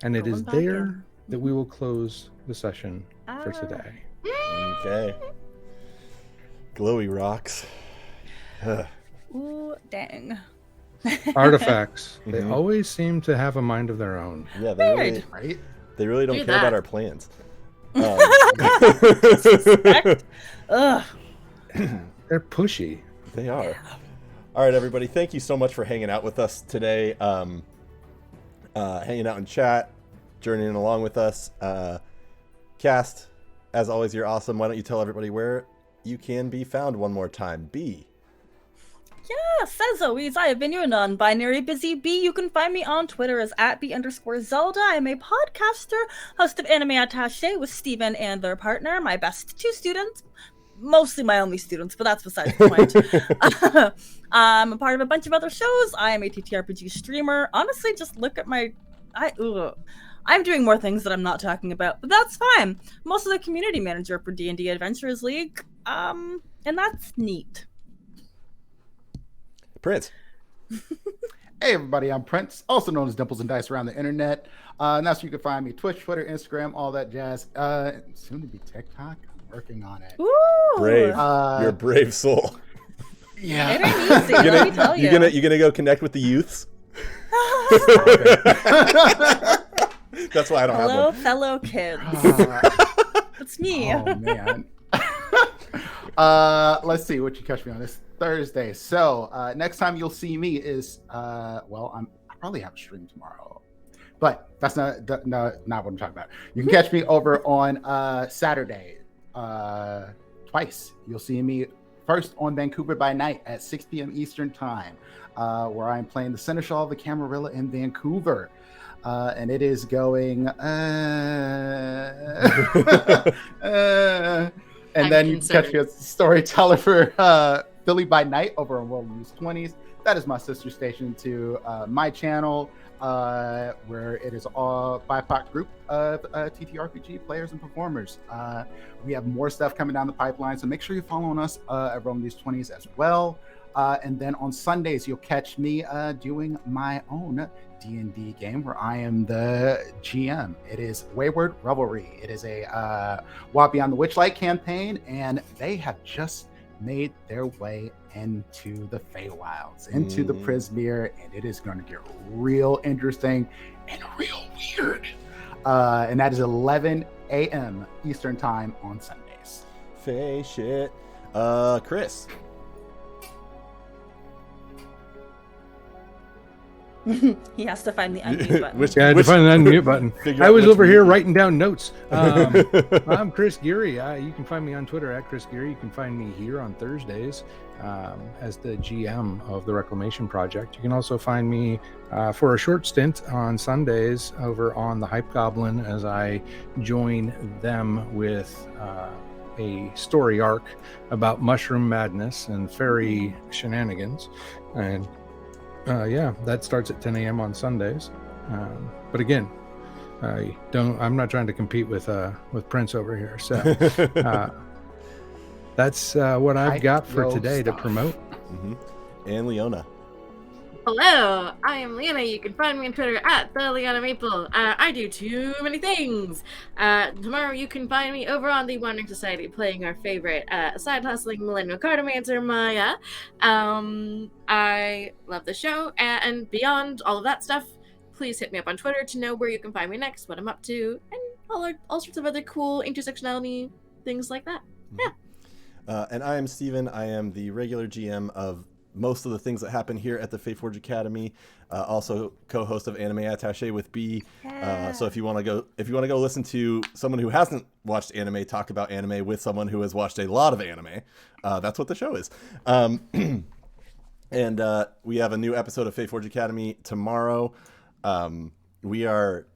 And it is Going back there in. that we will close the session for today. Okay. Glowy rocks. Ooh, dang. Artifacts. They Mhm. always seem to have a mind of their own. Yeah, Weird. Right? they really don't Do care about that. our plans. Ugh. They're pushy. They are. All right, everybody. Thank you so much for hanging out with us today. Hanging out in chat, journeying along with us. Cast, as always, you're awesome. Why don't you tell everybody where you can be found one more time? B. Yes, as always, I have been your non-binary busy bee. You can find me on Twitter as @B_Zelda. I am a podcaster, host of Anime Attaché with Steven and their partner, my best two students. Mostly my only students, but that's besides the point. I'm a part of a bunch of other shows. I am a TTRPG streamer. Honestly, just look at my... I'm doing more things that I'm not talking about, but that's fine. I'm also the community manager for D&D Adventures League, and that's neat. Prince. Hey everybody, I'm Prince, also known as Dimples and Dice around the internet. And that's where you can find me: Twitch, Twitter, Instagram, all that jazz. Soon to be TikTok. I'm working on it. Ooh! Brave. You're a brave soul. Yeah. It ain't easy, let me tell you. You gonna go connect with the youths? That's why I don't have Hello, one. fellow kids. It's me. Oh man. Let's see what you catch me on this Thursday. So next time you'll see me is I probably have a stream tomorrow, but that's not what I'm talking about. You can catch me over on Saturday twice. You'll see me first on Vancouver by Night at 6 p.m. Eastern time, where I'm playing the Seneschal of the Camarilla in Vancouver. And it is going and then you can catch me as storyteller for Philly by Night over on World News 20s. That is my sister station to my channel, where it is all BIPOC group of TTRPG players and performers. We have more stuff coming down the pipeline, so make sure you're following us at World News 20s as well. And then on Sundays, you'll catch me doing my own D&D game where I am the GM. It is Wayward Revelry. It is a Wild Beyond the Witchlight campaign, and they have just made their way into the Feywilds, into the Prismere, and it is going to get real interesting and real weird. And that is 11 a.m. Eastern time on Sundays. Fey shit. Chris. He has to find the unmute button. Yeah, to find the unmute button. I was over here writing down notes. I'm Chris Geary. You can find me on Twitter at Chris Geary. You can find me here on Thursdays as the GM of the Reclamation Project. You can also find me for a short stint on Sundays over on the Hype Goblin as I join them with a story arc about mushroom madness and fairy shenanigans. And that starts at 10 a.m. on Sundays. But again, I'm not trying to compete with Prince over here. So that's what I've got for today to promote. And Leona. Hello, I am Leona. You can find me on Twitter at the Leona Maple. I do too many things. Tomorrow you can find me over on the Wandering Society playing our favorite side hustling millennial cartomancer, Maya. I love the show and beyond all of that stuff. please hit me up on Twitter to know where you can find me next, what I'm up to, and all sorts of other cool intersectionality things like that. Yeah. And I am Steven. I am the regular GM of most of the things that happen here at the Faeforge Academy. Also co-host of Anime Attaché with B. So if you want to go listen to someone who hasn't watched anime talk about anime with someone who has watched a lot of anime, that's what the show is. And we have a new episode of Faeforge Academy tomorrow. We are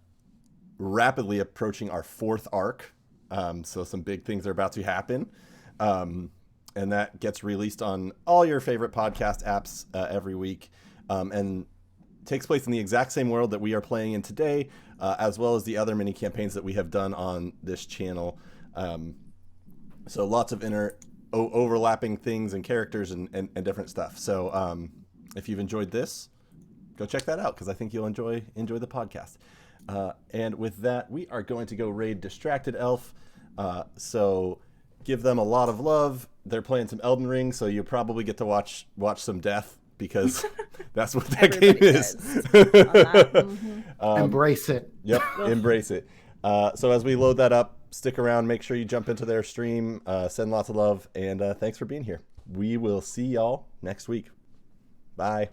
rapidly approaching our 4th arc. So some big things are about to happen. And that gets released on all your favorite podcast apps every week, and takes place in the exact same world that we are playing in today, as well as the other mini campaigns that we have done on this channel. So lots of overlapping things and characters and different stuff. So if you've enjoyed this, go check that out, because I think you'll enjoy the podcast. And with that, we are going to go raid Distracted Elf. So give them a lot of love. They're playing some Elden Ring, so you probably get to watch some death, because that's what that game is. Embrace it. Yep, embrace it. So as we load that up, stick around, make sure you jump into their stream, send lots of love, and thanks for being here. We will see y'all next week. Bye.